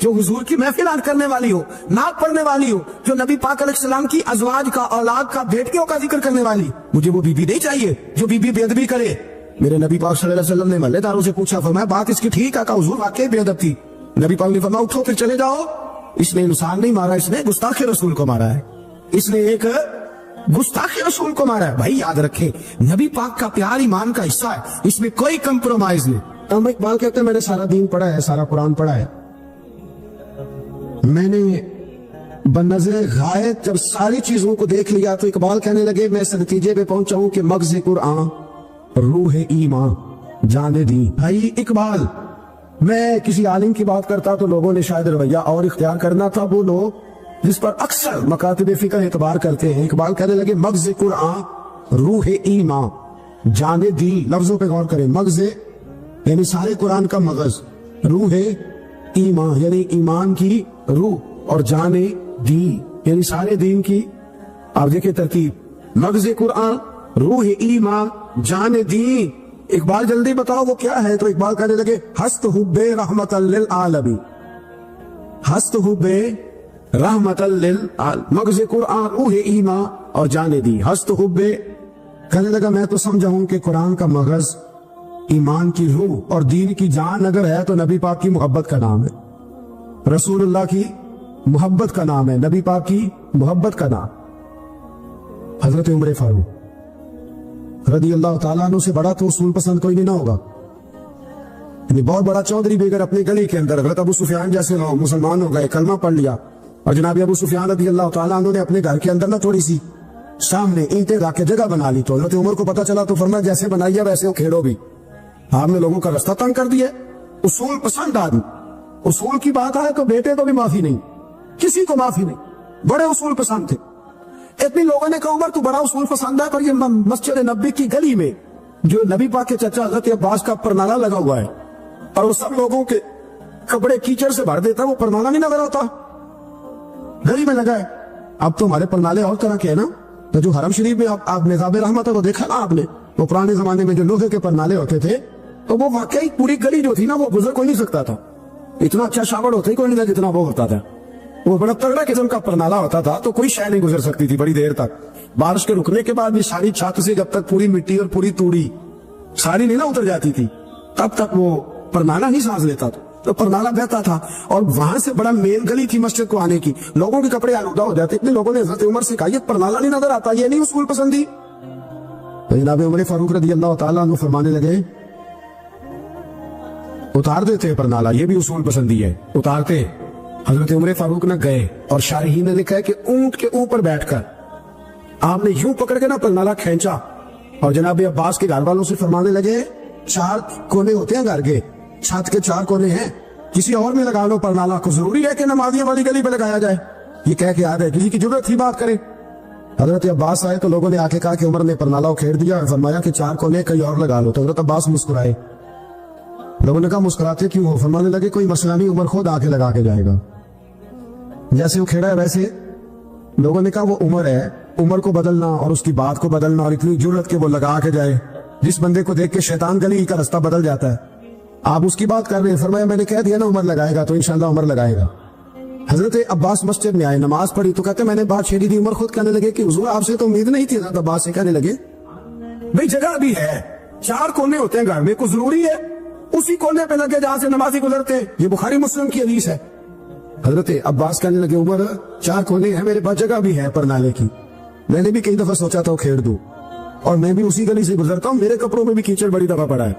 جو حضور کی محفلات کرنے والی ہو, نعت پڑھنے والی ہو, جو نبی پاک علیہ السلام کی ازواج کا, اولاد کا, بیٹیوں کا ذکر کرنے والی. مجھے وہ بی بی نہیں چاہیے جو بی بی بے ادبی کرے. میرے نبی پاک صلی اللہ علیہ وسلم نے محلے داروں سے پوچھا, فرمایا بات اس کی ٹھیک ہے, کہا حضور واقعی بے ادب تھی. نبی پاک نے فرمایا اٹھو پھر چلے جاؤ, اس نے انسان نہیں مارا, اس نے گستاخ رسول کو مارا ہے, اس نے ایک گستاخ رسول کو مارا ہے. بھائی یاد رکھیں, نبی پاک کا پیار ایمان کا حصہ ہے, اس میں کوئی کمپرومائز نہیں. ہم اقبال کہتے ہیں میں نے سارا دین پڑھا ہے, سارا قرآن پڑھا ہے, میں نے بنظر غائب جب ساری چیزوں کو دیکھ لیا تو اقبال کہنے لگے میں اس نتیجے پہ پہنچا ہوں کہ مغز قرآن روح ایمان جان دی. بھائی اقبال, میں کسی عالم کی بات کرتا تو لوگوں نے شاید رویہ اور اختیار کرنا تھا, وہ لوگ جس پر اکثر مکاتب فقہ اعتبار کرتے ہیں. اقبال کہنے لگے مغز قرآن روح ایمان جان دی. لفظوں پہ غور کریں, مغز یعنی سارے قرآن کا مغز, روح ایمان یعنی ایمان کی روح, اور جان دی یعنی سارے دین کی. آپ دیکھیں ترتیب, مغز قرآن روح ایمان جان دی. اقبال جلدی بتاؤ وہ کیا ہے؟ تو اقبال کہنے لگے ہست حب رحمت للعالمین, ہست حب رحمت للعالمین, مغز قرآن روح ایمان اور جان دی. ہست حب, کہنے لگا میں تو سمجھا ہوں کہ قرآن کا مغز ایمان کی روح اور دین کی جان اگر ہے تو نبی پاک کی محبت کا نام ہے, رسول اللہ کی محبت کا نام ہے, نبی پاک کی محبت کا نام. حضرت عمر فاروق رضی اللہ تعالیٰ عنہ سے بڑا تو اصول پسند کوئی نہیں نہ ہوگا. یعنی بہت بڑا چودھری بھی اگر اپنی گلی کے اندر حضرت ابو سفیان جیسے لوگ مسلمان ہو گئے, کلمہ پڑھ لیا, اور جناب ابو سفیان رضی اللہ تعالیٰ عنہ نے اپنے گھر کے اندر نہ تھوڑی سی سامنے اینٹیں لا کے جگہ بنا لی, تو حضرت عمر کو پتا چلا تو فرمایا جیسے بنائی ہے ویسے وہ کھیڑو بھی. آپ نے لوگوں کا رستہ تنگ کر دیا. اصول پسند آدمی, اصول کی بات آئے تو بیٹے کو بھی معافی نہیں, کسی کو معافی نہیں, بڑے اصول پسند تھے. اتنی لوگوں نے کہا عمر تو بڑا اصول پسند ہے, پر یہ مسجد نبی کی گلی میں جو نبی پاک کے چچا حضرت عباس کا پرنالہ لگا ہوا ہے اور وہ سب لوگوں کے کپڑے کیچڑ سے بھر دیتا, وہ پرنالہ نہیں نظر آتا, گلی میں لگا ہے. اب تو ہمارے پرنالے اور طرح کے ہیں نا, تو جو حرم شریف میں آپ نظام رحمت ہے وہ دیکھا نا آپ نے, وہ پرانے زمانے میں جو لوہے کے پرنالے ہوتے تھے تو وہ واقعی پوری گلی جو تھی نا وہ گزر کوئی نہیں سکتا تھا, اتنا اچھا شاور ہوتا ہی کوئی نہیں تھا جتنا وہ ہوتا تھا. وہ بڑا تگڑا قسم کا پرنالہ ہوتا تھا, تو کوئی شے نہیں گزر سکتی تھی بڑی دیر تک. بارش کے رکنے کے بعد بھی ساری چھت سے جب تک پوری مٹی اور پوری توڑی ساری نہیں نہ اتر جاتی تھی تب تک وہ پرنالہ ہی سانس لیتا تھا, تو پرنالہ بہتا تھا. اور وہاں سے بڑا مین گلی تھی مسجد کو آنے کی, لوگوں کے کپڑے آلودہ ہو جاتے. اتنے لوگوں نے حضرت عمر سے کہا یہ پرنالہ نہیں نظر آتا, یہ نہیں اصول پسندی. جناب عمر فاروق رضی اللہ تعالیٰ عنہ فرمانے لگے اتار دیتے پرنالہ, یہ بھی اصول پسندی ہے, اتارتے. حضرت عمر فاروق نہ گئے, اور شارحین نے لکھا ہے کہ اونٹ کے اوپر بیٹھ کر آپ نے یوں پکڑ کے نا پرنالہ کھینچا, اور جناب عباس کے گھر والوں سے فرمانے لگے 4 کونے ہوتے ہیں گھر کے, چھت کے 4 کونے ہیں, کسی اور میں لگا لو پرنالہ کو, ضروری ہے کہ نمازیوں والی گلی پہ لگایا جائے. یہ کہہ کے آ گئے, کسی کی ضرورت تھی بات کرے. حضرت عباس آئے تو لوگوں نے آ کے کہا کہ عمر نے پرنالہ کھیڑ دیا, اور فرمایا کہ 4 کونے کہیں اور لگا لو. تو حضرت عباس مسکرائے. لوگوں نے کہا مسکراتے کیوں ہو؟ فرمانے لگے کوئی مسئلہ نہیں, عمر خود آ کے لگا کے جائے گا. جیسے وہ کھیڑا ہے ویسے لوگوں نے کہا وہ عمر ہے, عمر کو بدلنا اور اس کی بات کو بدلنا, اور اتنی جرت کہ وہ لگا کے جائے. جس بندے کو دیکھ کے شیطان گلی کا رستہ بدل جاتا ہے, آپ اس کی بات کر رہے ہیں. فرمایا میں نے کہہ دیا نا عمر لگائے گا, تو انشاءاللہ عمر لگائے گا. حضرت عباس مسجد میں آئے, نماز پڑھی, تو کہتے میں نے بات چھیڑی تھی. عمر خود کہنے لگے کہ حضور آپ سے تو امید نہیں تھی. حضرت عباس سے کہنے لگے بھئی جگہ بھی ہے, 4 کونے ہوتے ہیں گھر میں, کو ضروری ہے اسی کونے پہ لگے جہاں سے نمازی گزرتے. یہ بخاری مسلم کی حدیث ہے. حضرت عباس کہنے لگے عمر 4 کونے ہیں, میرے پاس جگہ بھی ہے پرنالے کی, میں نے بھی کئی دفعہ سوچا تھا وہ کھیڑ دوں, اور میں بھی اسی گلی سے گزرتا ہوں, میرے کپڑوں میں بھی کیچڑ بڑی دفعہ پڑا ہے,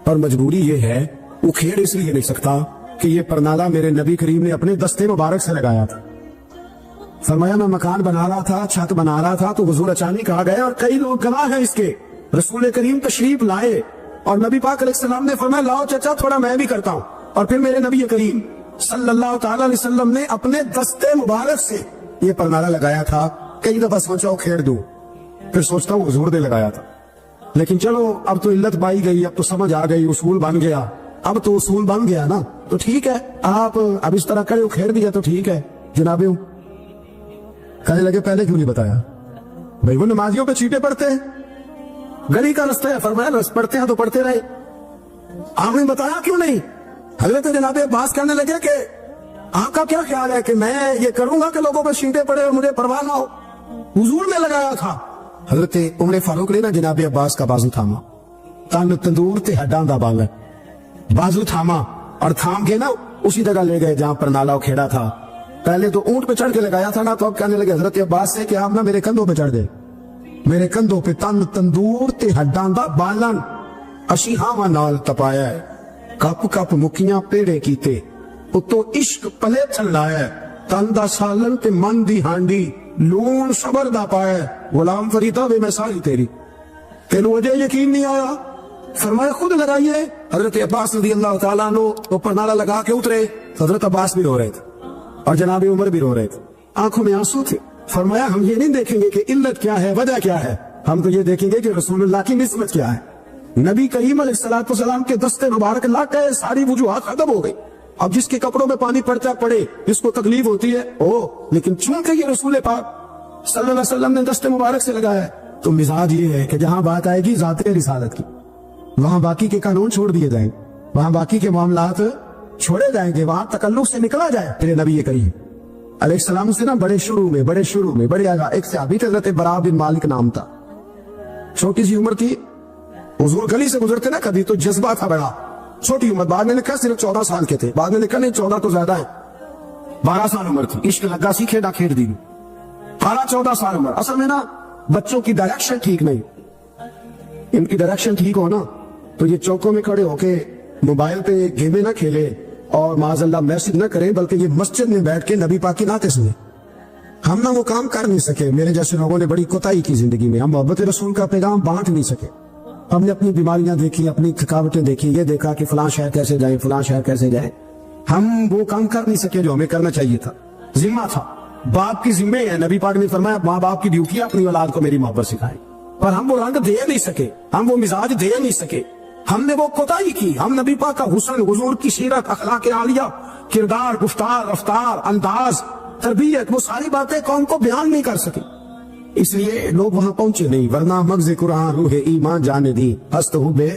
پر مجبوری یہ ہے وہ کھیڑ اس لیے نہیں سکتا کہ یہ پرنالہ میرے نبی کریم نے اپنے دستے مبارک سے لگایا تھا. فرمایا میں مکان بنا رہا تھا, چھت بنا رہا تھا, تو حضور اچانک آ گئے, اور کئی لوگ گواہ ہیں اس کے. رسول کریم تشریف لائے اور نبی پاک علیہ السلام نے فرمایا لاؤ چچا تھوڑا میں بھی کرتا ہوں, اور پھر میرے نبی کریم صلی اللہ تعالی علیہ وسلم نے اپنے دستے مبارک سے یہ پرنالہ لگایا تھا. کئی دفعہ سوچا وہ کھیڑ دوں, پھر سوچتا ہوں حضور نے لگایا تھا. لیکن چلو اب تو علت پائی گئی, اب تو سمجھ آ گئی, اصول بن گیا. اب تو اصول بن گیا نا, تو ٹھیک ہے, آپ اب اس طرح کرے کھیڑ دیا تو ٹھیک ہے. جناب کہنے لگے پہلے کیوں نہیں بتایا؟ بھائی وہ نمازیوں پہ چیٹے پڑتے ہیں, گلی کا رستہ ہے, فرمایا رست پڑتے ہیں تو پڑھتے رہے, آپ نے بتایا کیوں نہیں؟ حضرت جناب عباس کہنے لگے کہ آپ کا کیا خیال ہے کہ میں یہ کروں گا کہ لوگوں پہ چھینٹے پڑے اور مجھے پرواہ نہ ہو؟ حضور نے لگایا تھا. حضرت عمر فاروق نے نا جناب عباس کا بازو تھاما, تن تندور تے ہڈاں دا بالن, بازو تھاما اور تھام کے نا اسی جگہ لے گئے جہاں پر نالا کھیڑا تھا. پہلے تو اونٹ پہ چڑھ کے لگایا تھا نا, تو اب کہنے لگے حضرت عباس سے کہ آپ نا میرے کندھوں پہ چڑھ گئے, میرے کندھوں پہ تن تندور تے ہڈاں دا بالن, اشی ہاواں نال تپایا ہے, کپ کپ مکیاں پیڑے کیتے, اتو عشق پلے چل لایا, تن دا سالن تے من دی ہانڈی, لون صبر دا پایا, غلام فریدہ وے میں ساری تیری. تینوں وجہ یقین نہیں آیا؟ فرمایا خود لگائیے. حضرت عباس رضی اللہ تعالیٰ عنہ اوپر نالا لگا کے اترے, حضرت عباس بھی رو رہے تھے اور جناب عمر بھی رو رہے تھے, آنکھوں میں آنسو تھے. فرمایا ہم یہ نہیں دیکھیں گے کہ علت کیا ہے, وجہ کیا ہے, ہم تو یہ دیکھیں گے کہ رسول اللہ کی نسبت کیا ہے. نبی کریم علیہ السلام کے دستے مبارک لگ گئے, ساری وجوہات ختم ہو گئی. اب جس کے کپڑوں میں پانی پڑتا پڑے, جس کو تکلیف ہوتی ہے لیکن چونکہ یہ رسول پاک صلی اللہ علیہ وسلم نے دستے مبارک سے لگایا ہے, تو مزاج یہ ہے کہ جہاں بات آئے گی ذات رسالت کی, وہاں باقی کے قانون چھوڑ دیے جائیں, وہاں باقی کے معاملات چھوڑے جائیں گے, وہاں تکلف سے نکلا جائے. پھر نبی کریم علیہ السلام سے نا بڑے شروع میں بڑے آگا ایک صحابی تھے, حضرت برا بن مالک نام تھا, چھوٹی سی عمر تھی. حضور گلی سے گزرتے نا کبھی تو جذبہ تھا بڑا, چھوٹی عمر, بعد میں لکھا صرف 14 سال کے تھے, بعد میں لکھا نہیں 14 تو زیادہ ہے, 12 سال عمر تھی. عشق لگا سی کھیڑا کھیڑ دی, 12-14 سال عمر. اصل میں نا بچوں کی ڈائریکشن ٹھیک نہیں, ان کی ڈائریکشن ٹھیک ہو نا تو یہ چوکوں میں کھڑے ہو کے موبائل پہ گیمیں نہ کھیلے اور معاذ اللہ میسج نہ کریں, بلکہ یہ مسجد میں بیٹھ کے نبی پاک کی نعتیں سنیں. ہم نہ وہ کام کر نہیں سکے, میرے جیسے لوگوں نے بڑی کوتاہی کی زندگی میں, ہم محبت رسول کا پیغام بانٹ نہیں سکے. ہم نے اپنی بیماریاں دیکھی, اپنی تھکاوٹیں دیکھی, یہ دیکھا کہ فلاں شہر کیسے جائیں, فلاں شہر کیسے جائیں. ہم وہ کام کر نہیں سکے جو ہمیں کرنا چاہیے تھا. ذمہ تھا, باپ کی ذمہ ہے. نبی پاک نے فرمایا ماں باپ کی ڈیوٹی ہے اپنی اولاد کو میری محبت سکھائیں, پر ہم وہ رنگ دے نہیں سکے, ہم وہ مزاج دے نہیں سکے, ہم نے وہ کوتاہی کی. ہم نبی پاک کا حسن, حضور کی سیرت, اخلاق عالیہ, کردار, گفتار, رفتار, انداز, تربیت, وہ ساری باتیں قوم کو بیان نہیں کر سکے, اس لیے لوگ وہاں پہنچے نہیں. ورنہ مغز قرآن روح ایمان جانے دی, ہست ہو بے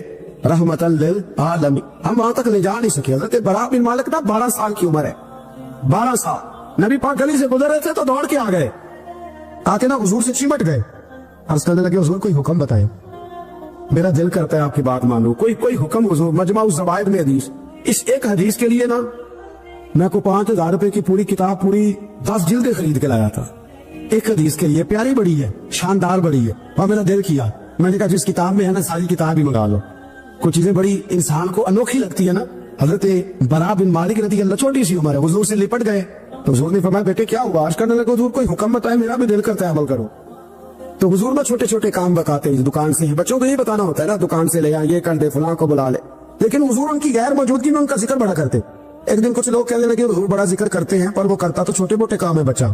رحمت للعالمین, ہم وہاں تک لے جا نہیں سکے. حضرت برا بن مالک نا 12 سال کی عمر ہے, 12 سال. نبی پاک گلی سے گزر رہے تھے تو دوڑ کے آ گئے, آ کے نا حضور سے چمٹ گئے, عرض کرنے لگے حضور کوئی حکم بتائیں, میرا دل کرتا ہے آپ کی بات مانوں, کوئی حکم حضور. مجمع الزوائد میں حدیث, اس ایک حدیث کے لیے نا میں کو 5,000 روپے کی پوری کتاب, پوری 10 جلدیں خرید کے لایا تھا ایک حدیث کے لیے. پیاری بڑی ہے, شاندار بڑی ہے, اور میرا دل کیا, میں نے کہا جس کتاب میں ہے نا ساری کتاب ہی منگا لو. کچھ چیزیں بڑی انسان کو انوکھی لگتی ہے نا. حضرت برا بن مالک رضی اللہ, چھوٹی سی عمر ہے, حضور سے لپٹ گئے تو حضور نے فرمایا بیٹے کیا ہوا؟ عرض کرنے لگے حضور کوئی حکم بتائے, میرا بھی دل کرتا ہے عمل کرو. تو حضور میں چھوٹے چھوٹے کام بتاتے ہیں, دکان سے, بچوں کو یہ بتانا ہوتا ہے نا, دکان سے لے آ, یہ کر دے, فلاں کو بلا لے. لیکن حضور ان کی غیر موجودگی میں ان کا ذکر بڑا کرتے. ایک دن کچھ لوگ کہنے لگے حضور بڑا ذکر کرتے ہیں, پر وہ کرتا تو چھوٹے موٹے کام ہے بچہ.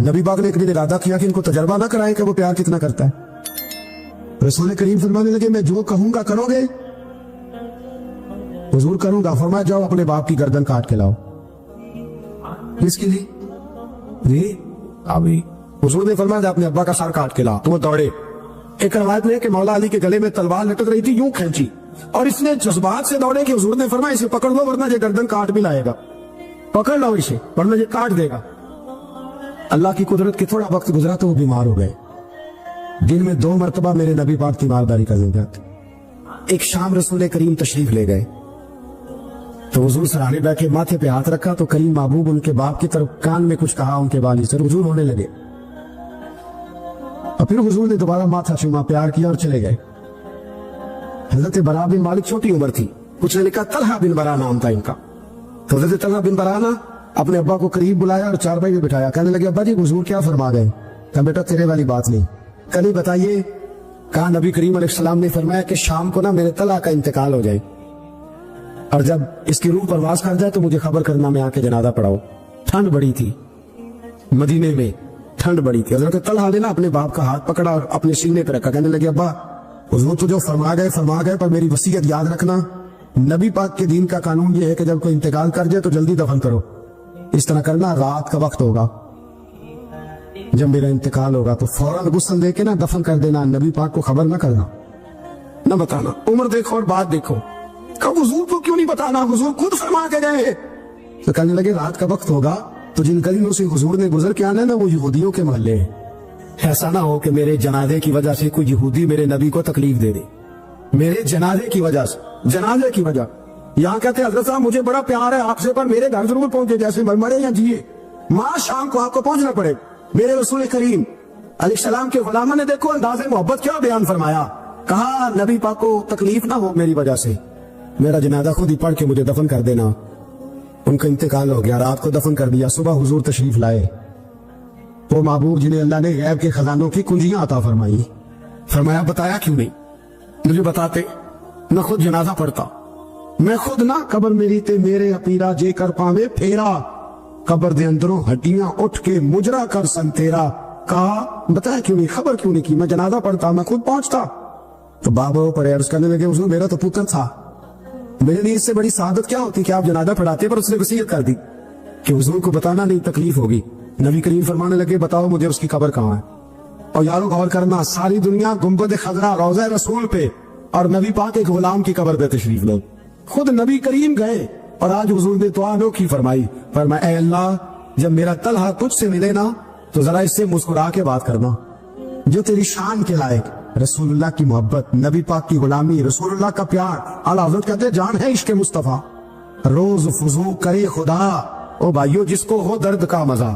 نبی پاک نے ایک دن ارادہ کیا کہ ان کو تجربہ نہ کرائیں کہ وہ پیار کتنا کرتا ہے. رسول کریم فرمانے لگے میں جو کہوں گا کرو گے؟ حضور کروں گا. فرمایا جاؤ اپنے باپ کی گردن کاٹ کے لاؤ. کس کے لیے؟ جی ابھی. حضور نے فرمایا اپنے ابا کا سر کاٹ کے لا. تو وہ دوڑے. ایک روایت میں کہ مولا علی کے گلے میں تلوار لٹک رہی تھی, یوں کھینچی, اور اس نے جذبات سے دوڑے کہ حضور نے فرمایا اسے پکڑ لو ورنہ یہ گردن کاٹ بھی لائے گا, پکڑ لو اسے ورنہ یہ کاٹ دے گا. اللہ کی قدرت کے تھوڑا وقت گزرا تو وہ بیمار ہو گئے. دن میں 2 مرتبہ میرے نبی پاک تیمارداری کر دیتے تھے. ایک شام رسول کریم تشریف لے گئے تو حضور سرانے بیٹھے, ماتھے پہ ہاتھ رکھا تو کریم محبوب ان کے باپ کی طرف کان میں کچھ کہا, ان کے والی سے حضور ہونے لگے. اور پھر حضور نے دوبارہ ماتھا چوما, پیار کیا اور چلے گئے. حضرت برا بن مالک چھوٹی عمر تھی, کچھ نے لکھا طلحہ بن برا نام تھا ان کا. تو حضرت طلحہ بن برا نا اپنے ابا کو قریب بلایا اور چارپائی میں بٹھایا. کہنے لگے ابا جی حضور کیا فرما گئے؟ کہا بیٹا تیرے والی بات نہیں. کہیں بتائیے. کہا نبی کریم علیہ السلام نے فرمایا کہ شام کو نا میرے طلحہ کا انتقال ہو جائے, اور جب اس کی روح پرواز کر جائے تو مجھے خبر کرنا, میں آ کے جنازہ پڑھاؤ. ٹھنڈ بڑی تھی, مدینے میں ٹھنڈ بڑی تھی. حضرت طلحہ نے نا اپنے باپ کا ہاتھ پکڑا اور اپنے سینے پہ رکھا. کہنے لگے ابا حضور تو جو فرما گئے, پر میری وصیت یاد رکھنا, نبی پاک کے دین کا قانون یہ ہے کہ جب کوئی انتقال کر جائے تو جلدی دفن کرو. اس طرح کرنا, رات کا وقت ہوگا جب میرا انتقال ہوگا تو فوراً غسل دے کے نا دفن کر دینا, نبی پاک کو خبر نہ کرنا, نہ بتانا. عمر دیکھو اور بات دیکھو. کب حضور کو کیوں نہیں بتانا؟ حضور خود فرما کے گئے تو کہنے لگے رات کا وقت ہوگا تو جن گلیوں سے حضور نے گزر کے آنا نا وہ یہودیوں کے محلے ہیں، ایسا نہ ہو کہ میرے جنازے کی وجہ سے کوئی یہودی میرے نبی کو تکلیف دے دے، میرے جنازے کی وجہ سے، جنازے کی وجہ یہاں کہتے ہیں حضرت صاحب مجھے بڑا پیار ہے آپ سے، پر میرے گھر ضرور پہنچے، جیسے مرے یا جیے، ماں شام کو آپ کو پہنچنا پڑے۔ میرے رسول کریم علیہ السلام کے غلاموں نے دیکھو انداز محبت کیا بیان فرمایا، کہا نبی پاک کو تکلیف نہ ہو میری وجہ سے، میرا جنازہ خود ہی پڑھ کے مجھے دفن کر دینا۔ ان کا انتقال ہو گیا، رات کو دفن کر دیا، صبح حضور تشریف لائے، وہ محبوب جنہیں اللہ نے غیب کے خزانوں کی کنجیاں عطا فرمائی، فرمایا بتایا کیوں نہیں، مجھے بتاتے، میں خود جنازہ پڑھتا، میں خود نہ قبر میری تے میرے اپیرا جے کر پاوے پھیرا، قبر دے اندروں ہڈیاں اٹھ کے مجرا کر سن تیرا، کہا بتایا کیوں نہیں، خبر کیوں نہیں کی، میں جنازہ پڑھتا، میں خود پہنچتا۔ تو بابا پر عرض کرنے لگے حضور میرا تو پتر تھا، میرے لیے اس سے بڑی سعادت کیا ہوتی کہ آپ جنازہ پڑھاتے، پر اس نے وصیت کر دی کہ حضور کو بتانا نہیں تکلیف ہوگی۔ نبی کریم فرمانے لگے بتاؤ مجھے اس کی قبر کہاں ہے۔ اور یارو غور کرنا، ساری دنیا گنبد خضرا روضہ رسول پہ اور نبی پاک ایک غلام کی قبر پہ تشریف لو، خود نبی کریم گئے اور آج حضور نے دعا انوکھی فرمائی، فرمایا اے اللہ جب میرا طلحہ تجھ سے ملے نا تو ذرا اس سے مسکرا کے بات کرنا، جو تیری شان کے لائق، رسول اللہ کی محبت، نبی پاک کی غلامی، رسول اللہ کا پیار۔ اعلیٰ حضرت کہتے ہیں جان ہے عشق مصطفیٰ، روز فضو کرے خدا، او بھائیو جس کو ہو درد کا مزہ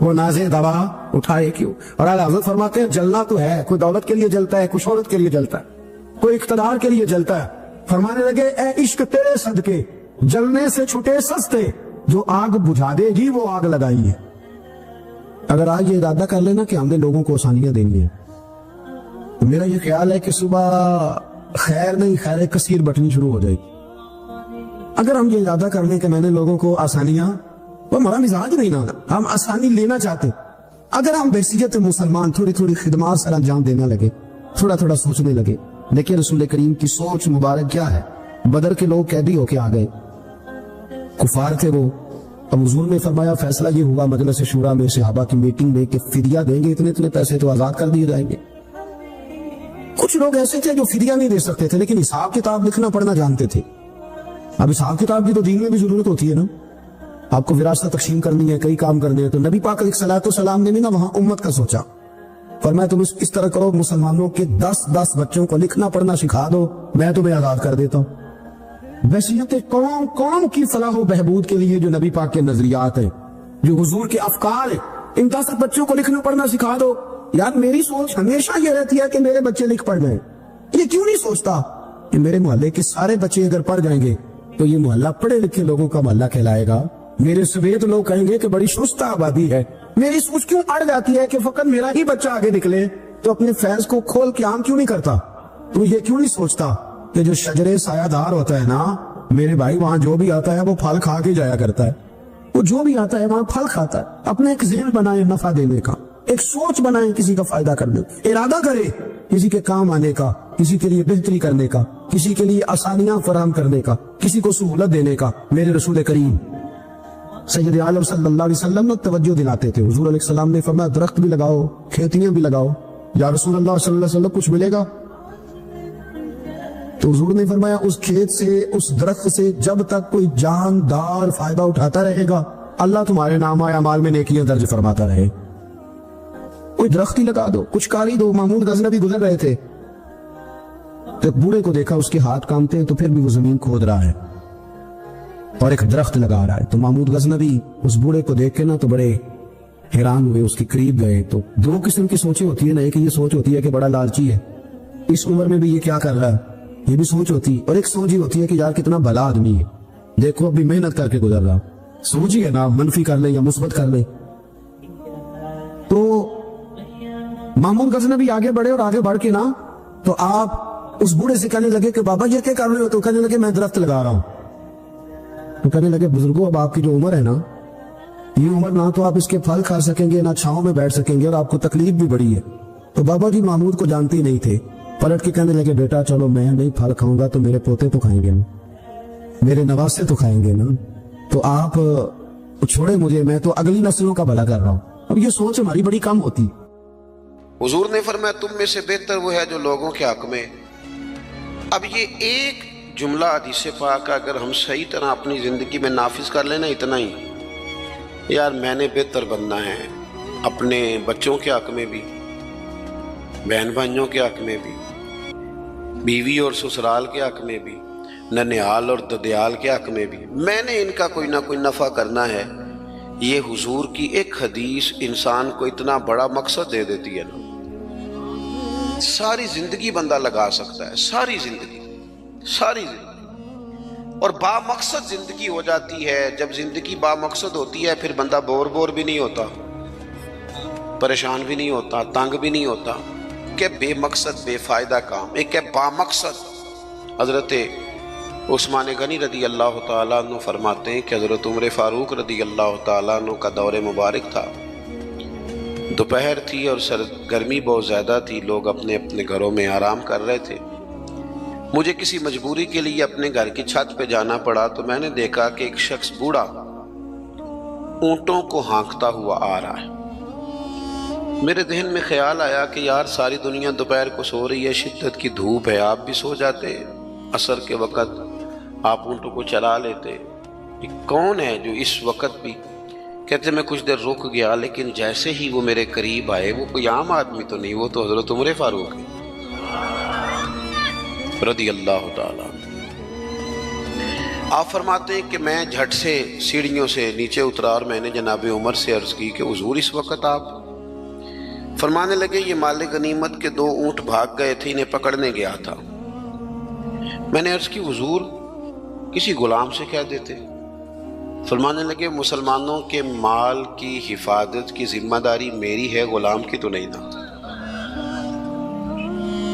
وہ نازے دوا اٹھائے کیوں۔ اور اعلیٰ حضرت فرماتے ہیں جلنا تو ہے، کوئی دولت کے لیے جلتا ہے، کوئی شہرت کے لیے جلتا ہے، کوئی اقتدار کے لیے جلتا ہے۔ فرمانے لگے اے عشق تیرے صدقے جلنے سے چھٹے سستے، جو آگ بجھا دے گی وہ آگ لگائی ہے۔ اگر آج یہ ارادہ کر لینا کہ ہم نے لوگوں کو آسانیاں دینی ہیں، تو میرا یہ خیال ہے کہ صبح خیر نہیں خیر کثیر بٹنی شروع ہو جائے گی۔ اگر ہم یہ ارادہ کر لیں کہ میں نے لوگوں کو آسانیاں، وہ ہمارا مزاج نہیں نا، ہم آسانی لینا چاہتے، اگر ہم بحیثیت مسلمان تھوڑی تھوڑی خدمات سر انجام دینے لگے، تھوڑا تھوڑا سوچنے لگے، دیکھیں رسول کریم کی سوچ مبارک کیا ہے۔ بدر کے لوگ قیدی ہو کے آ گئے، کفار تھے وہ، اب حضور نے فرمایا فیصلہ یہ ہوا مجلس شورا میں صحابہ کی میٹنگ میں کہ فدیہ دیں گے اتنے اتنے پیسے تو آزاد کر دیے جائیں گے۔ کچھ لوگ ایسے تھے جو فدیہ نہیں دے سکتے تھے لیکن حساب کتاب لکھنا پڑھنا جانتے تھے۔ اب حساب کتاب کی تو دین میں بھی ضرورت ہوتی ہے نا، آپ کو وراثت تقسیم کرنی ہے، کئی کام کرنے ہیں، تو نبی پاک علیہ الصلوۃ والسلام نے بھی نا وہاں امت کا سوچا، فرمایا تم اس طرح کرو مسلمانوں کے 10 بچوں کو لکھنا پڑھنا سکھا دو، میں تمہیں آزاد کر دیتا ہوں۔ بحیثیت قوم کی فلاح و بہبود کے لیے جو نبی پاک کے نظریات ہیں، جو حضور کے افکار ہیں، ان 10 بچوں کو لکھنا پڑھنا سکھا دو۔ یار میری سوچ ہمیشہ یہ رہتی ہے کہ میرے بچے لکھ پڑھ جائیں، یہ کیوں نہیں سوچتا کہ میرے محلے کے سارے بچے اگر پڑھ جائیں گے تو یہ محلہ پڑھے لکھے لوگوں کا محلہ کہلائے گا، میرے سویت لوگ کہیں گے کہ بڑی شستہ آبادی ہے۔ میری سوچ کیوں اڑ جاتی ہے کہ فقط میرا ہی بچہ آگے نکلے، تو اپنے فیض کو کھول کے عام کیوں نہیں کرتا؟ تو یہ کیوں نہیں سوچتا کہ جو شجرے سایہ دار ہوتا ہے نا میرے بھائی، وہاں جو بھی آتا ہے وہ پھل کھا کے جایا کرتا ہے، وہ جو بھی آتا ہے وہاں پھل کھاتا ہے۔ اپنا ایک ذہن بنائے نفع دینے کا، ایک سوچ بنائے کسی کا فائدہ کرنے، ارادہ کرے کسی کے کام آنے کا، کسی کے لیے بہتری کرنے کا، کسی کے لیے آسانیاں فراہم کرنے کا، کسی کو سہولت دینے کا۔ میرے رسول کریم سید عالم صلی اللہ علیہ وسلم توجہ دلاتے تھے، حضور علیہ السلام نے فرمایا درخت بھی لگاؤ، کھیتیاں بھی لگاؤ، یا رسول اللہ صلی اللہ علیہ وسلم کچھ ملے گا؟ تو حضور نے فرمایا اس کھیت سے، اس درخت سے جب تک کوئی جاندار فائدہ اٹھاتا رہے گا اللہ تمہارے نام اعمال میں نیکیاں درج فرماتا رہے۔ کوئی درخت ہی لگا دو، کچھ کاری دو۔ محمود غزنوی گزر رہے تھے تو ایک بوڑھے کو دیکھا، اس کے ہاتھ کامتے ہیں تو پھر بھی وہ زمین کھود رہا ہے اور ایک درخت لگا رہا ہے۔ تو محمود غزنوی اس بوڑھے کو دیکھ کے نا تو بڑے حیران ہوئے، اس کے قریب گئے۔ تو دو قسم کی سوچیں ہوتی ہے نا، ایک یہ سوچ ہوتی ہے کہ بڑا لالچی ہے، اس عمر میں بھی یہ کیا کر رہا ہے، یہ بھی سوچ ہوتی ہے، اور ایک سوچ ہی ہوتی ہے کہ یار کتنا بھلا آدمی ہے، دیکھو ابھی محنت کر کے گزر رہا۔ سوچ ہی ہے نا، منفی کر لے یا مثبت کر لے۔ تو محمود غزنوی آگے بڑھے اور آگے بڑھ کے نا تو آپ اس بوڑھے سے کہنے لگے کہ بابا یہ کیا کر رہے ہو؟ تو کہنے لگے میں درخت لگا رہا ہوں۔ تو کہنے لگے بزرگوں اب آپ کی جو عمر ہے نا، یہ عمر نہ تو آپ اس کے پھل کھا سکیں گے، نہ چھاؤں میں بیٹھ سکیں گے، اور آپ کو تکلیف بھی بڑی ہے۔ تو بابا جی محمود کو جانتے ہی نہیں تھے، پلٹ کے کہنے لگے بیٹا چلو میں نہیں پھل کھاؤں گا تو میرے پوتے تو کھائیں گے نا، میرے نواسے تو کھائیں گے نا، تو آپ چھوڑے مجھے، میں تو اگلی نسلوں کا بھلا کر رہا ہوں۔ اب یہ سوچ ہماری بڑی کم ہوتی۔ حضور نے فرمایا تم میں سے بہتر وہ ہے جو لوگوں کے حق میں۔ اب یہ ایک جملہ حدیث پاک کا اگر ہم صحیح طرح اپنی زندگی میں نافذ کر لینا اتنا ہی، یار میں نے بہتر بننا ہے، اپنے بچوں کے حق میں بھی، بہن بھائیوں کے حق میں بھی، بیوی اور سسرال کے حق میں بھی، ننیال اور ددیال کے حق میں بھی، میں نے ان کا کوئی نہ کوئی نفع کرنا ہے۔ یہ حضور کی ایک حدیث انسان کو اتنا بڑا مقصد دے دیتی ہے نا، ساری زندگی بندہ لگا سکتا ہے، ساری زندگی اور با مقصد زندگی ہو جاتی ہے۔ جب زندگی با مقصد ہوتی ہے پھر بندہ بور بھی نہیں ہوتا، پریشان بھی نہیں ہوتا، تنگ بھی نہیں ہوتا کہ بے مقصد بے فائدہ کام۔ ایک ہے با مقصد۔ حضرت عثمان غنی رضی اللہ تعالیٰ عنہ فرماتے ہیں کہ حضرت عمر فاروق رضی اللہ تعالیٰ عنہ کا دور مبارک تھا، دوپہر تھی اور گرمی بہت زیادہ تھی، لوگ اپنے اپنے گھروں میں آرام کر رہے تھے۔ مجھے کسی مجبوری کے لیے اپنے گھر کی چھت پہ جانا پڑا تو میں نے دیکھا کہ ایک شخص بوڑھا اونٹوں کو ہانکتا ہوا آ رہا ہے۔ میرے ذہن میں خیال آیا کہ یار ساری دنیا دوپہر کو سو رہی ہے، شدت کی دھوپ ہے، آپ بھی سو جاتے، عصر کے وقت آپ اونٹوں کو چلا لیتے، یہ کون ہے جو اس وقت بھی؟ کہتے میں کچھ دیر رک گیا، لیکن جیسے ہی وہ میرے قریب آئے، وہ کوئی عام آدمی تو نہیں، وہ تو حضرت عمر فاروق ہے رضی اللہ تعالیٰ۔ آپ فرماتے ہیں کہ میں جھٹ سے سیڑھیوں سے نیچے اترا اور میں نے جناب عمر سے عرض کی کہ حضور اس وقت آپ؟ فرمانے لگے یہ مال غنیمت کے 2 اونٹ بھاگ گئے تھے، انہیں پکڑنے گیا تھا۔ میں نے عرض کی حضور کسی غلام سے کہہ دیتے۔ فرمانے لگے مسلمانوں کے مال کی حفاظت کی ذمہ داری میری ہے، غلام کی تو نہیں نا۔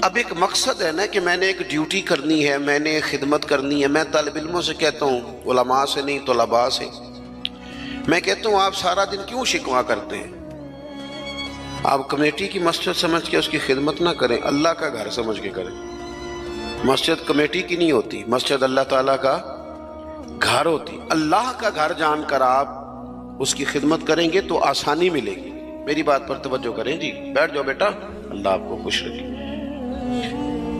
اب ایک مقصد ہے نا کہ میں نے ایک ڈیوٹی کرنی ہے، میں نے خدمت کرنی ہے۔ میں طالب علموں سے کہتا ہوں، علماء سے نہیں، طلباء سے میں کہتا ہوں آپ سارا دن کیوں شکوا کرتے ہیں؟ آپ کمیٹی کی مسجد سمجھ کے اس کی خدمت نہ کریں، اللہ کا گھر سمجھ کے کریں۔ مسجد کمیٹی کی نہیں ہوتی، مسجد اللہ تعالیٰ کا گھر ہوتی۔ اللہ کا گھر جان کر آپ اس کی خدمت کریں گے تو آسانی ملے گی۔ میری بات پر توجہ کریں جی، بیٹھ جاؤ بیٹا، اللہ آپ کو خوش رکھے۔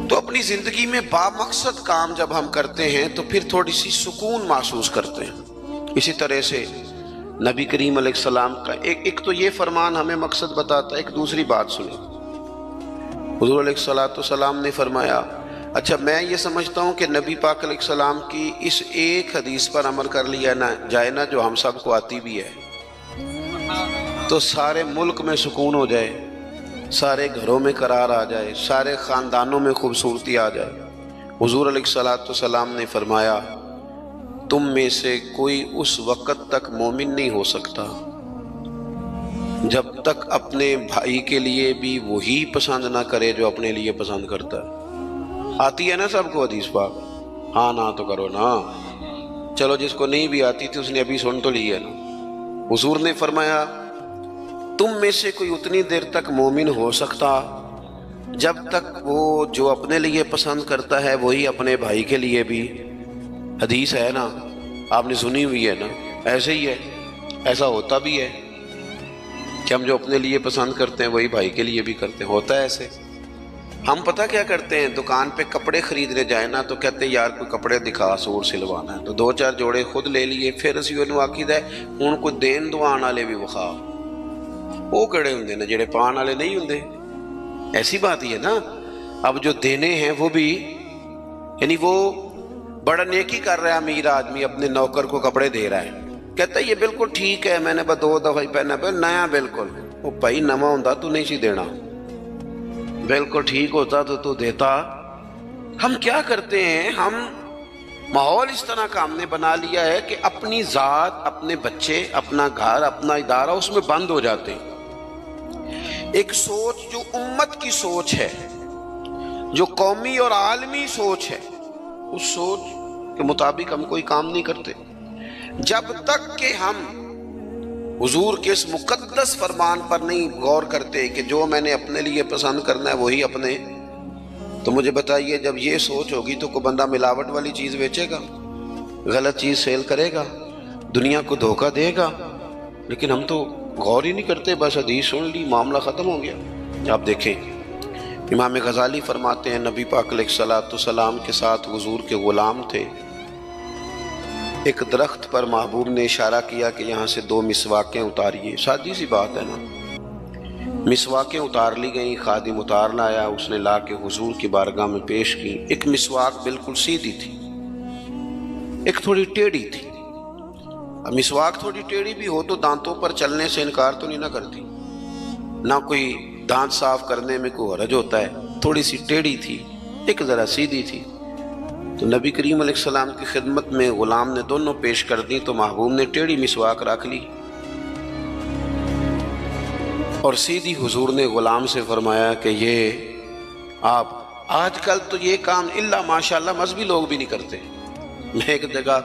تو اپنی زندگی میں با مقصد کام جب ہم کرتے ہیں تو پھر تھوڑی سی سکون محسوس کرتے ہیں۔ اسی طرح سے نبی کریم علیہ السلام کا ایک تو یہ فرمان ہمیں مقصد بتاتا ہے۔ ایک دوسری بات سنیں، حضور علیہ السلام نے فرمایا، اچھا میں یہ سمجھتا ہوں کہ نبی پاک علیہ السلام کی اس ایک حدیث پر عمل کر لیا نہ جائے نا، جو ہم سب کو آتی بھی ہے، تو سارے ملک میں سکون ہو جائے، سارے گھروں میں قرار آ جائے، سارے خاندانوں میں خوبصورتی آ جائے۔ حضور علیہ السلام نے فرمایا تم میں سے کوئی اس وقت تک مومن نہیں ہو سکتا جب تک اپنے بھائی کے لیے بھی وہی پسند نہ کرے جو اپنے لیے پسند کرتا ہے۔ آتی ہے نا سب کو حدیث پاک؟ ہاں نہ تو کرو نا، چلو جس کو نہیں بھی آتی تھی اس نے ابھی سن تو لی ہے نا۔ حضور نے فرمایا تم میں سے کوئی اتنی دیر تک مومن ہو سکتا جب تک وہ جو اپنے لیے پسند کرتا ہے وہی اپنے بھائی کے لیے بھی۔ حدیث ہے نا، آپ نے سنی ہوئی ہے نا، ایسے ہی ہے، ایسا ہوتا بھی ہے کہ ہم جو اپنے لیے پسند کرتے ہیں وہی بھائی کے لیے بھی کرتے ہیں، ہوتا ہے ایسے۔ ہم پتہ کیا کرتے ہیں، دکان پہ کپڑے خریدنے جائیں نا تو کہتے ہیں یار کوئی کپڑے دکھا، سور سلوانا ہے، تو 2-4 جوڑے خود لے لیے، پھر اسی انہوں آکید ہے ان کو دین دوان والے بھی وخا، وہ کڑے ہوں نا جڑے پان والے نہیں ہوں۔ ایسی بات ہی ہے نا، اب جو دینے ہیں وہ بھی، یعنی وہ بڑا نیکی کر رہا ہے امیر آدمی، اپنے نوکر کو کپڑے دے رہا ہے، کہتا ہے یہ بالکل ٹھیک ہے، میں نے بس 2 دفعہ ہی پہنا پہ نیا، بالکل وہ بھائی نواں ہوتا تو نہیں سی دینا، بالکل ٹھیک ہوتا تو دیتا۔ ہم کیا کرتے ہیں، ہم ماحول اس طرح کا ہم نے بنا لیا ہے کہ اپنی ذات، اپنے بچے، اپنا گھر، اپنا ادارہ اس میں بند ہو جاتے ہیں۔ ایک سوچ جو امت کی سوچ ہے، جو قومی اور عالمی سوچ ہے، اس سوچ کے مطابق ہم کوئی کام نہیں کرتے۔ جب تک کہ ہم حضور کے اس مقدس فرمان پر نہیں غور کرتے کہ جو میں نے اپنے لیے پسند کرنا ہے وہی اپنے، تو مجھے بتائیے جب یہ سوچ ہوگی تو کوئی بندہ ملاوٹ والی چیز بیچے گا، غلط چیز سیل کرے گا، دنیا کو دھوکہ دے گا؟ لیکن ہم تو غور ہی نہیں کرتے، بس حدیث سن لی، معاملہ ختم ہو گیا۔ آپ دیکھیں امام غزالی فرماتے ہیں نبی پاک علیہ الصلوۃ والسلام کے ساتھ حضور کے غلام تھے، ایک درخت پر محبوب نے اشارہ کیا کہ یہاں سے 2 مسواکیں اتاریے، سادی سی بات ہے نا، مسواکیں اتار لی گئیں، خادم اتار لایا، اس نے لا کے حضور کی بارگاہ میں پیش کی۔ ایک مسواک بالکل سیدھی تھی، ایک تھوڑی ٹیڑھی تھی۔ اب مسواک تھوڑی ٹیڑھی بھی ہو تو دانتوں پر چلنے سے انکار تو نہیں نہ کرتی، نہ کوئی دانت صاف کرنے میں کوئی حرج ہوتا ہے، تھوڑی سی ٹیڑھی تھی، ایک ذرا سیدھی تھی۔ تو نبی کریم علیہ السلام کی خدمت میں غلام نے دونوں پیش کر دی تو محبوب نے ٹیڑھی مسواک رکھ لی اور سیدھی حضور نے غلام سے فرمایا کہ یہ آپ آج کل تو یہ کام الا ماشاءاللہ مذہبی لوگ بھی نہیں کرتے۔ میں ایک جگہ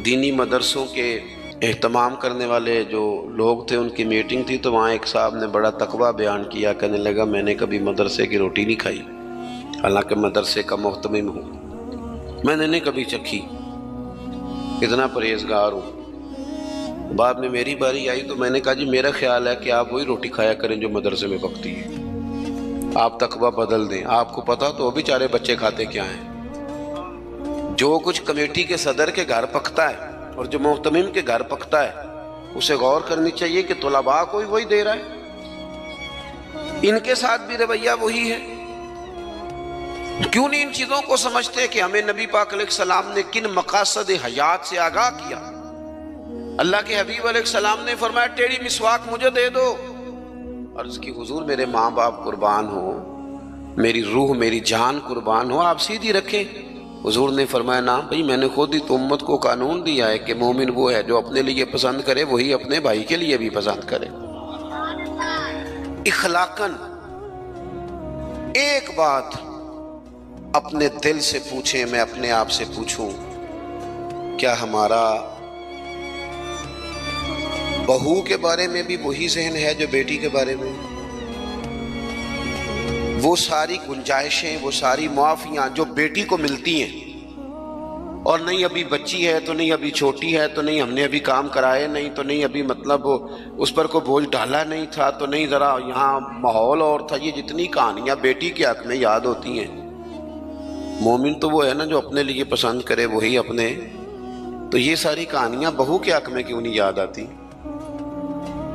دینی مدرسوں کے اہتمام کرنے والے جو لوگ تھے ان کی میٹنگ تھی، تو وہاں ایک صاحب نے بڑا تقویٰ بیان کیا، کہنے لگا میں نے کبھی مدرسے کی روٹی نہیں کھائی، حالانکہ مدرسے کا محتمم ہوں، میں نے نہیں کبھی چکھی، اتنا پرہیزگار ہوں۔ بعد میں میری باری آئی تو میں نے کہا جی میرا خیال ہے کہ آپ وہی روٹی کھایا کریں جو مدرسے میں پکتی ہے، آپ تقویٰ بدل دیں۔ آپ کو پتا تو وہ بیچارے بچے کھاتے کیا ہیں، جو کچھ کمیٹی کے صدر کے گھر پکتا ہے اور جو محتمم کے گھر پکتا ہے اسے غور کرنی چاہیے کہ طلباء کو وہی دے رہا ہے، ان کے ساتھ بھی رویہ وہی ہے۔ کیوں نہیں ان چیزوں کو سمجھتے کہ ہمیں نبی پاک علیہ السلام نے کن مقاصد حیات سے آگاہ کیا؟ اللہ کے حبیب علیہ السلام نے فرمایا ٹیڑھی مسواک مجھے دے دو، عرض کی حضور میرے ماں باپ قربان ہو، میری روح میری جان قربان ہو، آپ سیدھی رکھیں۔ حضور نے فرمایا نا بھئی میں نے خود ہی تو امت کو قانون دیا ہے کہ مومن وہ ہے جو اپنے لیے پسند کرے وہی اپنے بھائی کے لیے بھی پسند کرے۔ اخلاقاً ایک بات اپنے دل سے پوچھیں، میں اپنے آپ سے پوچھوں، کیا ہمارا بہو کے بارے میں بھی وہی ذہن ہے جو بیٹی کے بارے میں؟ وہ ساری گنجائشیں، وہ ساری معافیاں جو بیٹی کو ملتی ہیں، اور نہیں ابھی بچی ہے تو نہیں ابھی چھوٹی ہے تو نہیں ہم نے ابھی کام کرائے نہیں تو نہیں ابھی مطلب اس پر کوئی بوجھ ڈالا نہیں تھا تو نہیں ذرا یہاں ماحول اور تھا، یہ جتنی کہانیاں بیٹی کے حق میں یاد ہوتی ہیں۔ مومن تو وہ ہے نا جو اپنے لیے پسند کرے وہی اپنے، تو یہ ساری کہانیاں بہو کے حق میں کیوں نہیں یاد آتی؟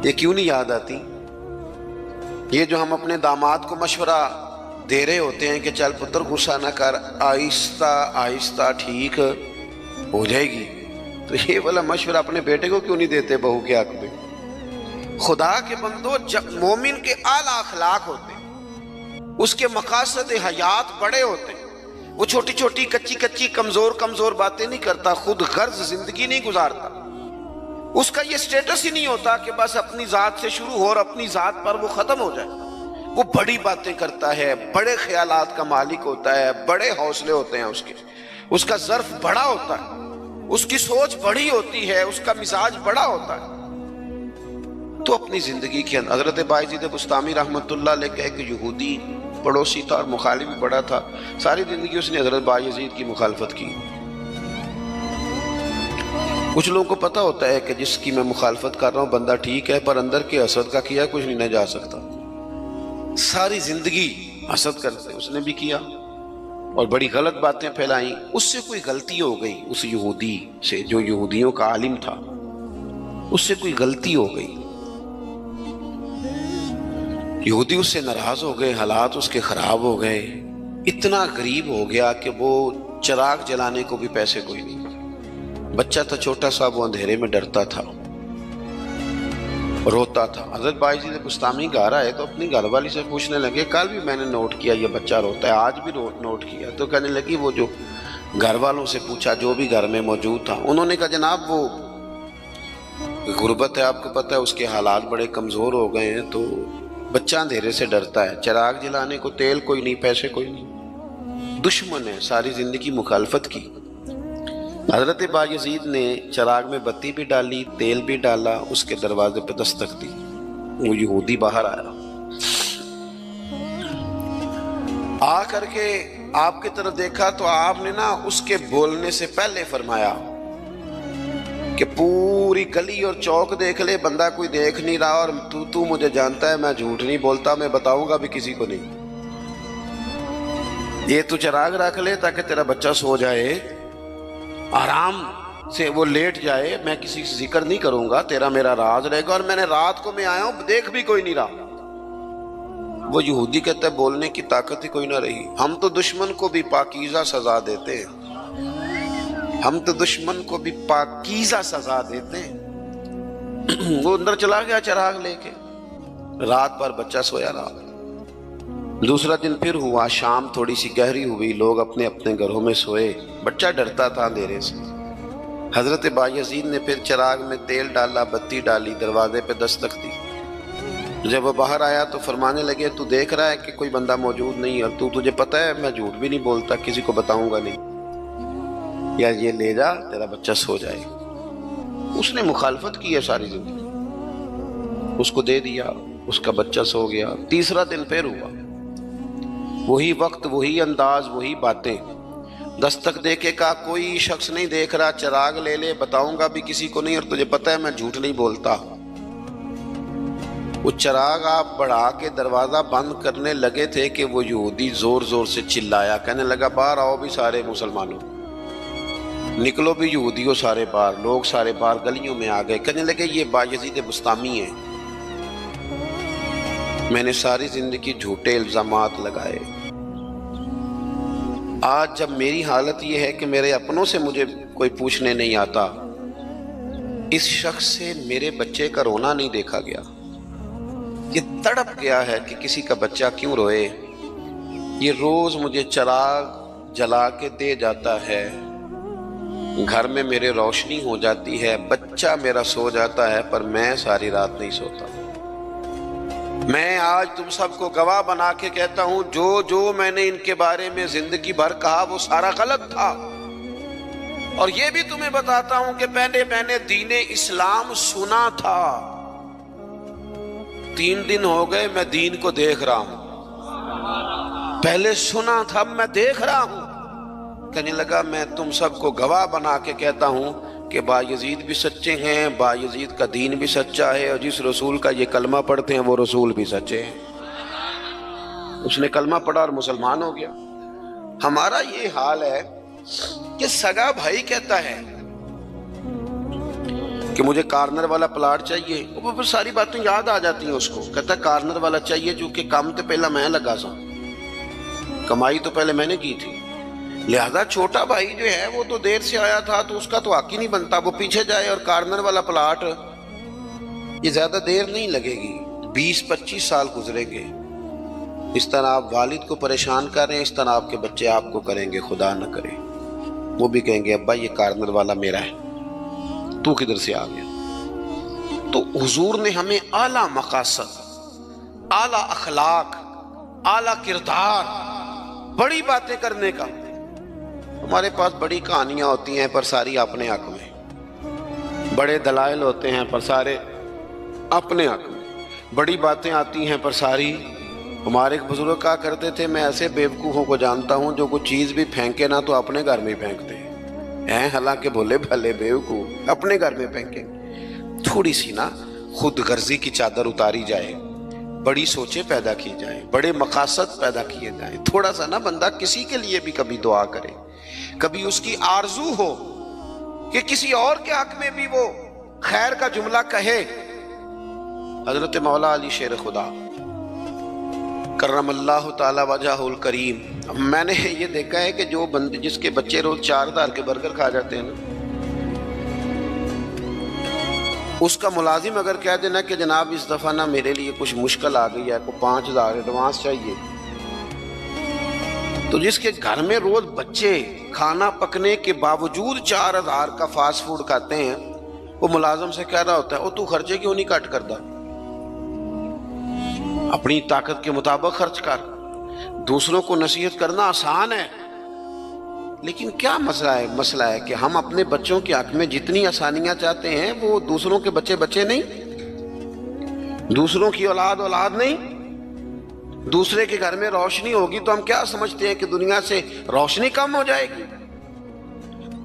یہ کیوں نہیں یاد آتی؟ یہ جو ہم اپنے داماد کو مشورہ دے رہے ہوتے ہیں کہ چل پتر غصہ نہ کر، آہستہ آہستہ ٹھیک ہو جائے گی، تو یہ والا مشورہ اپنے بیٹے کو کیوں نہیں دیتے بہو کے حق میں؟ خدا کے بندو، جب مومن کے اعلیٰ اخلاق ہوتے ہیں، اس کے مقاصد حیات بڑے ہوتے ہیں، وہ چھوٹی چھوٹی کچی کچی کمزور باتیں نہیں کرتا، خود غرض زندگی نہیں گزارتا، اس کا یہ سٹیٹس ہی نہیں ہوتا کہ بس اپنی ذات سے شروع ہو اور اپنی ذات پر وہ ختم ہو جائے۔ وہ بڑی باتیں کرتا ہے، بڑے خیالات کا مالک ہوتا ہے، بڑے حوصلے ہوتے ہیں اس کے، اس کا ظرف بڑا ہوتا ہے، اس کی سوچ بڑی ہوتی ہے، اس کا مزاج بڑا ہوتا ہے۔ تو اپنی زندگی کے اندر حضرت بایزید بسطامی رحمۃ اللہ علیہ کا ایک یہودی پڑوسی تھا اور مخالف بھی بڑا تھا، ساری زندگی اس نے حضرت بایزید کی مخالفت کی۔ کچھ لوگوں کو پتہ ہوتا ہے کہ جس کی میں مخالفت کر رہا ہوں بندہ ٹھیک ہے، پر اندر کے حسد کا کیا کچھ نہیں نہ جا سکتا، ساری زندگی حسد کرتے، اس نے بھی کیا اور بڑی غلط باتیں پھیلائیں۔ اس سے کوئی غلطی ہو گئی، اس یہودی سے جو یہودیوں کا عالم تھا، اس سے کوئی غلطی ہو گئی، یہودی اس سے ناراض ہو گئے، حالات اس کے خراب ہو گئے، اتنا غریب ہو گیا کہ وہ چراغ جلانے کو بھی پیسے کوئی نہیں، بچہ تھا چھوٹا سا، وہ اندھیرے میں ڈرتا تھا، روتا تھا۔ حضرت بایزید بسطامی گھر آئے تو اپنی گھر والی سے پوچھنے لگے، کل بھی میں نے نوٹ کیا یہ بچہ روتا ہے، آج بھی نوٹ کیا، تو کہنے لگی وہ جو گھر والوں سے پوچھا جو بھی گھر میں موجود تھا، انہوں نے کہا جناب وہ غربت ہے، آپ کو پتہ ہے اس کے حالات بڑے کمزور ہو گئے ہیں، تو بچہ اندھیرے سے ڈرتا ہے، چراغ جلانے کو تیل کوئی نہیں، پیسے کوئی نہیں، دشمن ہے، ساری زندگی مخالفت کی۔ حضرت بایزید نے چراغ میں بتی بھی ڈالی، تیل بھی ڈالا، اس کے دروازے پہ دستک دی، وہ یہودی باہر آیا، آ کر کے آپ کی طرف دیکھا تو آپ نے نا اس کے بولنے سے پہلے فرمایا کہ پوری گلی اور چوک دیکھ لے، بندہ کوئی دیکھ نہیں رہا، اور تو مجھے جانتا ہے میں جھوٹ نہیں بولتا، میں بتاؤں گا بھی کسی کو نہیں، یہ تو چراغ رکھ لے تاکہ تیرا بچہ سو جائے، آرام سے وہ لیٹ جائے، میں کسی سے ذکر نہیں کروں گا، تیرا میرا راز رہے گا، اور میں نے رات کو میں آیا ہوں دیکھ بھی کوئی نہیں رہا۔ وہ یہودی کہتا ہے بولنے کی طاقت ہی کوئی نہ رہی، ہم تو دشمن کو بھی پاکیزہ سزا دیتے ہیں، ہم تو دشمن کو بھی پاکیزہ سزا دیتے ہیں۔ وہ اندر چلا گیا چراغ لے کے، رات بھر بچہ سویا رہا۔ دوسرا دن پھر ہوا، شام تھوڑی سی گہری ہوئی، لوگ اپنے اپنے گھروں میں سوئے، بچہ ڈرتا تھا اندھیرے سے۔ حضرت بایزید نے پھر چراغ میں تیل ڈالا، بتی ڈالی، دروازے پہ دستک دی۔ جب وہ باہر آیا تو فرمانے لگے تو دیکھ رہا ہے کہ کوئی بندہ موجود نہیں، اور تجھے پتہ ہے میں جھوٹ بھی نہیں بولتا، کسی کو بتاؤں گا نہیں، یا یہ لے جا تیرا بچہ سو جائے۔ اس نے مخالفت کی ہے ساری زندگی، اس کو دے دیا، اس کا بچہ سو گیا۔ تیسرا دن پھر ہوا، وہی وقت، وہی انداز، وہی باتیں، دستک دے کے کہا کوئی شخص نہیں دیکھ رہا، چراغ لے لے، بتاؤں گا بھی کسی کو نہیں، اور تجھے پتہ ہے میں جھوٹ نہیں بولتا۔ وہ چراغ آپ بڑھا کے دروازہ بند کرنے لگے تھے کہ وہ یہودی زور زور سے چلایا، کہنے لگا باہر آؤ بھی سارے مسلمانوں، نکلو بھی یہودیوں سارے باہر۔ لوگ سارے باہر گلیوں میں آ گئے، کہنے لگے یہ بایزید بسطامی ہے، میں نے ساری زندگی جھوٹے الزامات لگائے، آج جب میری حالت یہ ہے کہ میرے اپنوں سے مجھے کوئی پوچھنے نہیں آتا، اس شخص سے میرے بچے کا رونا نہیں دیکھا گیا، یہ تڑپ گیا ہے کہ کسی کا بچہ کیوں روئے، یہ روز مجھے چراغ جلا کے دے جاتا ہے، گھر میں میرے روشنی ہو جاتی ہے، بچہ میرا سو جاتا ہے، پر میں ساری رات نہیں سوتا۔ میں آج تم سب کو گواہ بنا کے کہتا ہوں، جو میں نے ان کے بارے میں زندگی بھر کہا وہ سارا غلط تھا، اور یہ بھی تمہیں بتاتا ہوں کہ پہلے میں نے دین اسلام سنا تھا، 3 دن ہو گئے میں دین کو دیکھ رہا ہوں، پہلے سنا تھا اب میں دیکھ رہا ہوں۔ کہنے لگا میں تم سب کو گواہ بنا کے کہتا ہوں کہ بایزید بھی سچے ہیں، بایزید کا دین بھی سچا ہے، اور جس رسول کا یہ کلمہ پڑھتے ہیں وہ رسول بھی سچے ہیں۔ اس نے کلمہ پڑھا اور مسلمان ہو گیا۔ ہمارا یہ حال ہے کہ سگا بھائی کہتا ہے کہ مجھے کارنر والا پلاٹ چاہیے، وہ پھر ساری باتیں یاد آ جاتی ہیں اس کو، کہتا ہے کارنر والا چاہیے چونکہ کام تو پہلا میں لگا سا، کمائی تو پہلے میں نے کی تھی، لہذا چھوٹا بھائی جو ہے وہ تو دیر سے آیا تھا تو اس کا تو حق ہی نہیں بنتا، وہ پیچھے جائے، اور کارنر والا پلاٹ یہ زیادہ دیر نہیں لگے گی، 20-25 سال گزریں گے۔ اس طرح آپ والد کو پریشان کر رہے ہیں، اس طرح آپ کے بچے آپ کو کریں گے، خدا نہ کرے، وہ بھی کہیں گے ابا یہ کارنر والا میرا ہے، تو کدھر سے آ گیا۔ تو حضور نے ہمیں اعلیٰ مقاصد، اعلیٰ اخلاق، اعلیٰ کردار، بڑی باتیں کرنے کا۔ ہمارے پاس بڑی کہانیاں ہوتی ہیں پر ساری اپنے حق میں، بڑے دلائل ہوتے ہیں پر سارے اپنے حق میں، بڑی باتیں آتی ہیں پر ساری۔ ہمارے ایک بزرگ کہا کرتے تھے میں ایسے بیوقوفوں کو جانتا ہوں جو کوئی چیز بھی پھینکے نہ تو اپنے گھر میں پھینکتے ہیں، حالانکہ بھولے بھلے بیوقوف اپنے گھر میں پھینکیں۔ تھوڑی سی نا خود غرضی کی چادر اتاری جائے، بڑی سوچیں پیدا کی جائیں، بڑے مقاصد پیدا کیے جائیں، تھوڑا سا نا بندہ کسی کے لیے بھی کبھی دعا کرے، کبھی اس کی آرزو ہو کہ کسی اور کے حق میں بھی وہ خیر کا جملہ کہے۔ حضرت مولا علی شیر خدا کرم اللہ تعالی وجہہ الکریم، میں نے یہ دیکھا ہے کہ جو بندے جس کے بچے روز 4,000 کے برگر کھا جاتے ہیں نا، اس کا ملازم اگر کہہ دینا کہ جناب اس دفعہ نا میرے لیے کچھ مشکل آ گئی ہے، کو 5,000 ایڈوانس چاہیے، تو جس کے گھر میں روز بچے کھانا پکنے کے باوجود 4,000 کا فاسٹ فوڈ کھاتے ہیں، وہ ملازم سے کہہ رہا ہوتا ہے تو خرچے کیوں نہیں کٹ کرتا، اپنی طاقت کے مطابق خرچ کر۔ دوسروں کو نصیحت کرنا آسان ہے، لیکن کیا مسئلہ ہے کہ ہم اپنے بچوں کے حق میں جتنی آسانیاں چاہتے ہیں وہ دوسروں کے بچے نہیں، دوسروں کی اولاد نہیں۔ دوسرے کے گھر میں روشنی ہوگی تو ہم کیا سمجھتے ہیں کہ دنیا سے روشنی کم ہو جائے گی؟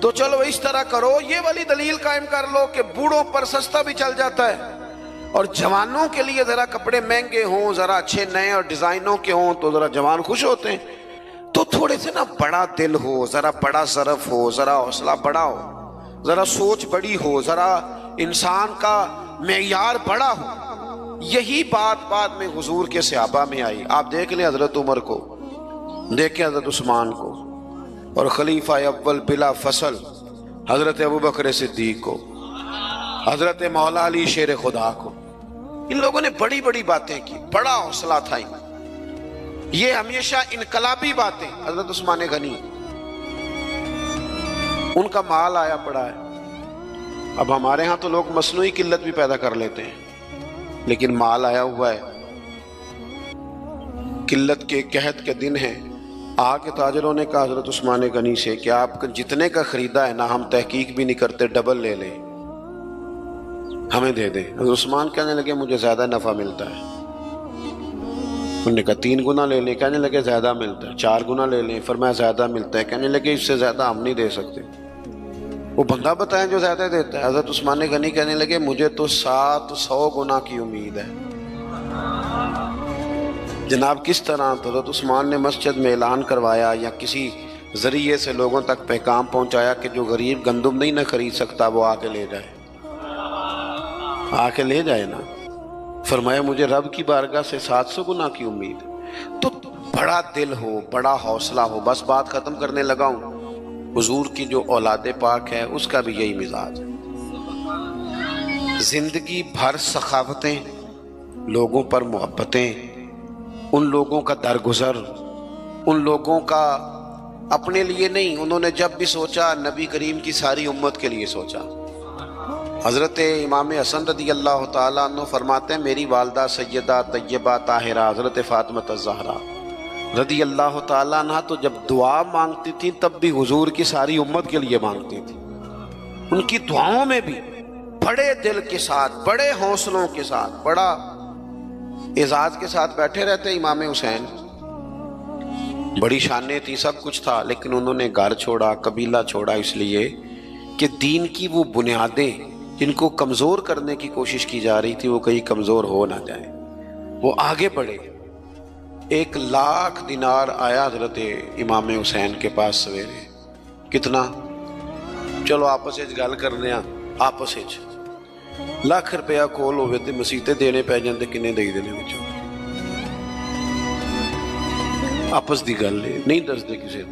تو چلو اس طرح کرو، یہ والی دلیل قائم کر لو کہ بوڑھوں پر سستا بھی چل جاتا ہے، اور جوانوں کے لیے ذرا کپڑے مہنگے ہوں، ذرا اچھے نئے اور ڈیزائنوں کے ہوں تو ذرا جوان خوش ہوتے ہیں۔ تو تھوڑے سے نا بڑا دل ہو، ذرا بڑا ظرف ہو، ذرا حوصلہ بڑا ہو، ذرا سوچ بڑی ہو، ذرا انسان کا معیار بڑا ہو۔ یہی بات بعد میں حضور کے صحابہ میں آئی۔ آپ دیکھ لیں حضرت عمر کو، دیکھیں حضرت عثمان کو، اور خلیفہ اول بلا فصل حضرت ابوبکر صدیق کو، حضرت مولا علی شیر خدا کو۔ ان لوگوں نے بڑی بڑی باتیں کی، بڑا حوصلہ تھا ان، یہ ہمیشہ انقلابی باتیں۔ حضرت عثمان غنی، ان کا مال آیا پڑا ہے۔ اب ہمارے ہاں تو لوگ مصنوعی قلت بھی پیدا کر لیتے ہیں، لیکن مال آیا ہوا ہے، قلت کے قحط کے دن ہیں۔ آ کے تاجروں نے کہا حضرت عثمان غنی سے کہ آپ جتنے کا خریدا ہے نا، ہم تحقیق بھی نہیں کرتے، ڈبل لے لیں، ہمیں دے دیں۔ حضرت عثمان کہنے لگے مجھے زیادہ نفع ملتا ہے۔ انہوں نے کہا 3 گنا لے لیں، کہنے لگے زیادہ ملتا ہے۔ 4 گنا لے لیں، فرمایا زیادہ ملتا ہے، کہنے لگے اس سے زیادہ ہم نہیں دے سکتے۔ وہ بندہ بتائیں جو زیادہ دیتا ہے۔ حضرت عثمان غنی کہنے لگے مجھے تو 700 گنا کی امید ہے۔ جناب کس طرح؟ تو حضرت عثمان نے مسجد میں اعلان کروایا یا کسی ذریعے سے لوگوں تک پیغام پہنچایا کہ جو غریب گندم نہیں نہ خرید سکتا وہ آ کے لے جائے، آ کے لے جائے نا۔ فرمایا مجھے رب کی بارگاہ سے 700 گنا کی امید۔ تو بڑا دل ہو، بڑا حوصلہ ہو۔ بس بات ختم کرنے لگا ہوں۔ حضور کی جو اولاد پاک ہے اس کا بھی یہی مزاج ہے، زندگی بھر سخاوتیں، لوگوں پر محبتیں، ان لوگوں کا درگزر، ان لوگوں کا اپنے لیے نہیں، انہوں نے جب بھی سوچا نبی کریم کی ساری امت کے لیے سوچا۔ حضرت امام حسن رضی اللہ تعالیٰ عنہ فرماتے ہیں میری والدہ سیدہ طیبہ طاہرہ حضرت فاطمہ الزہرا رضی اللہ تعالیٰ عنہ تو جب دعا مانگتی تھی تب بھی حضور کی ساری امت کے لیے مانگتی تھی۔ ان کی دعاؤں میں بھی بڑے دل کے ساتھ، بڑے حوصلوں کے ساتھ، بڑا اعزاز کے ساتھ بیٹھے رہتے امام حسین۔ بڑی شانیں تھی، سب کچھ تھا، لیکن انہوں نے گھر چھوڑا، قبیلہ چھوڑا، اس لیے کہ دین کی وہ بنیادیں جن کو کمزور کرنے کی کوشش کی جا رہی تھی وہ کہیں کمزور ہو نہ جائیں۔ وہ آگے بڑھے۔ 1,00,000 دینار آیا حضرت امام حسین کے پاس سویرے۔ کتنا؟ چلو آپس گل کرنے ہیں، آپس 1,00,000 روپیہ کول ہوئے تے مسیتے دینے پہ جاندے، کنے دے دینے وچوں؟ آپس دی گل نہیں دسدے کسے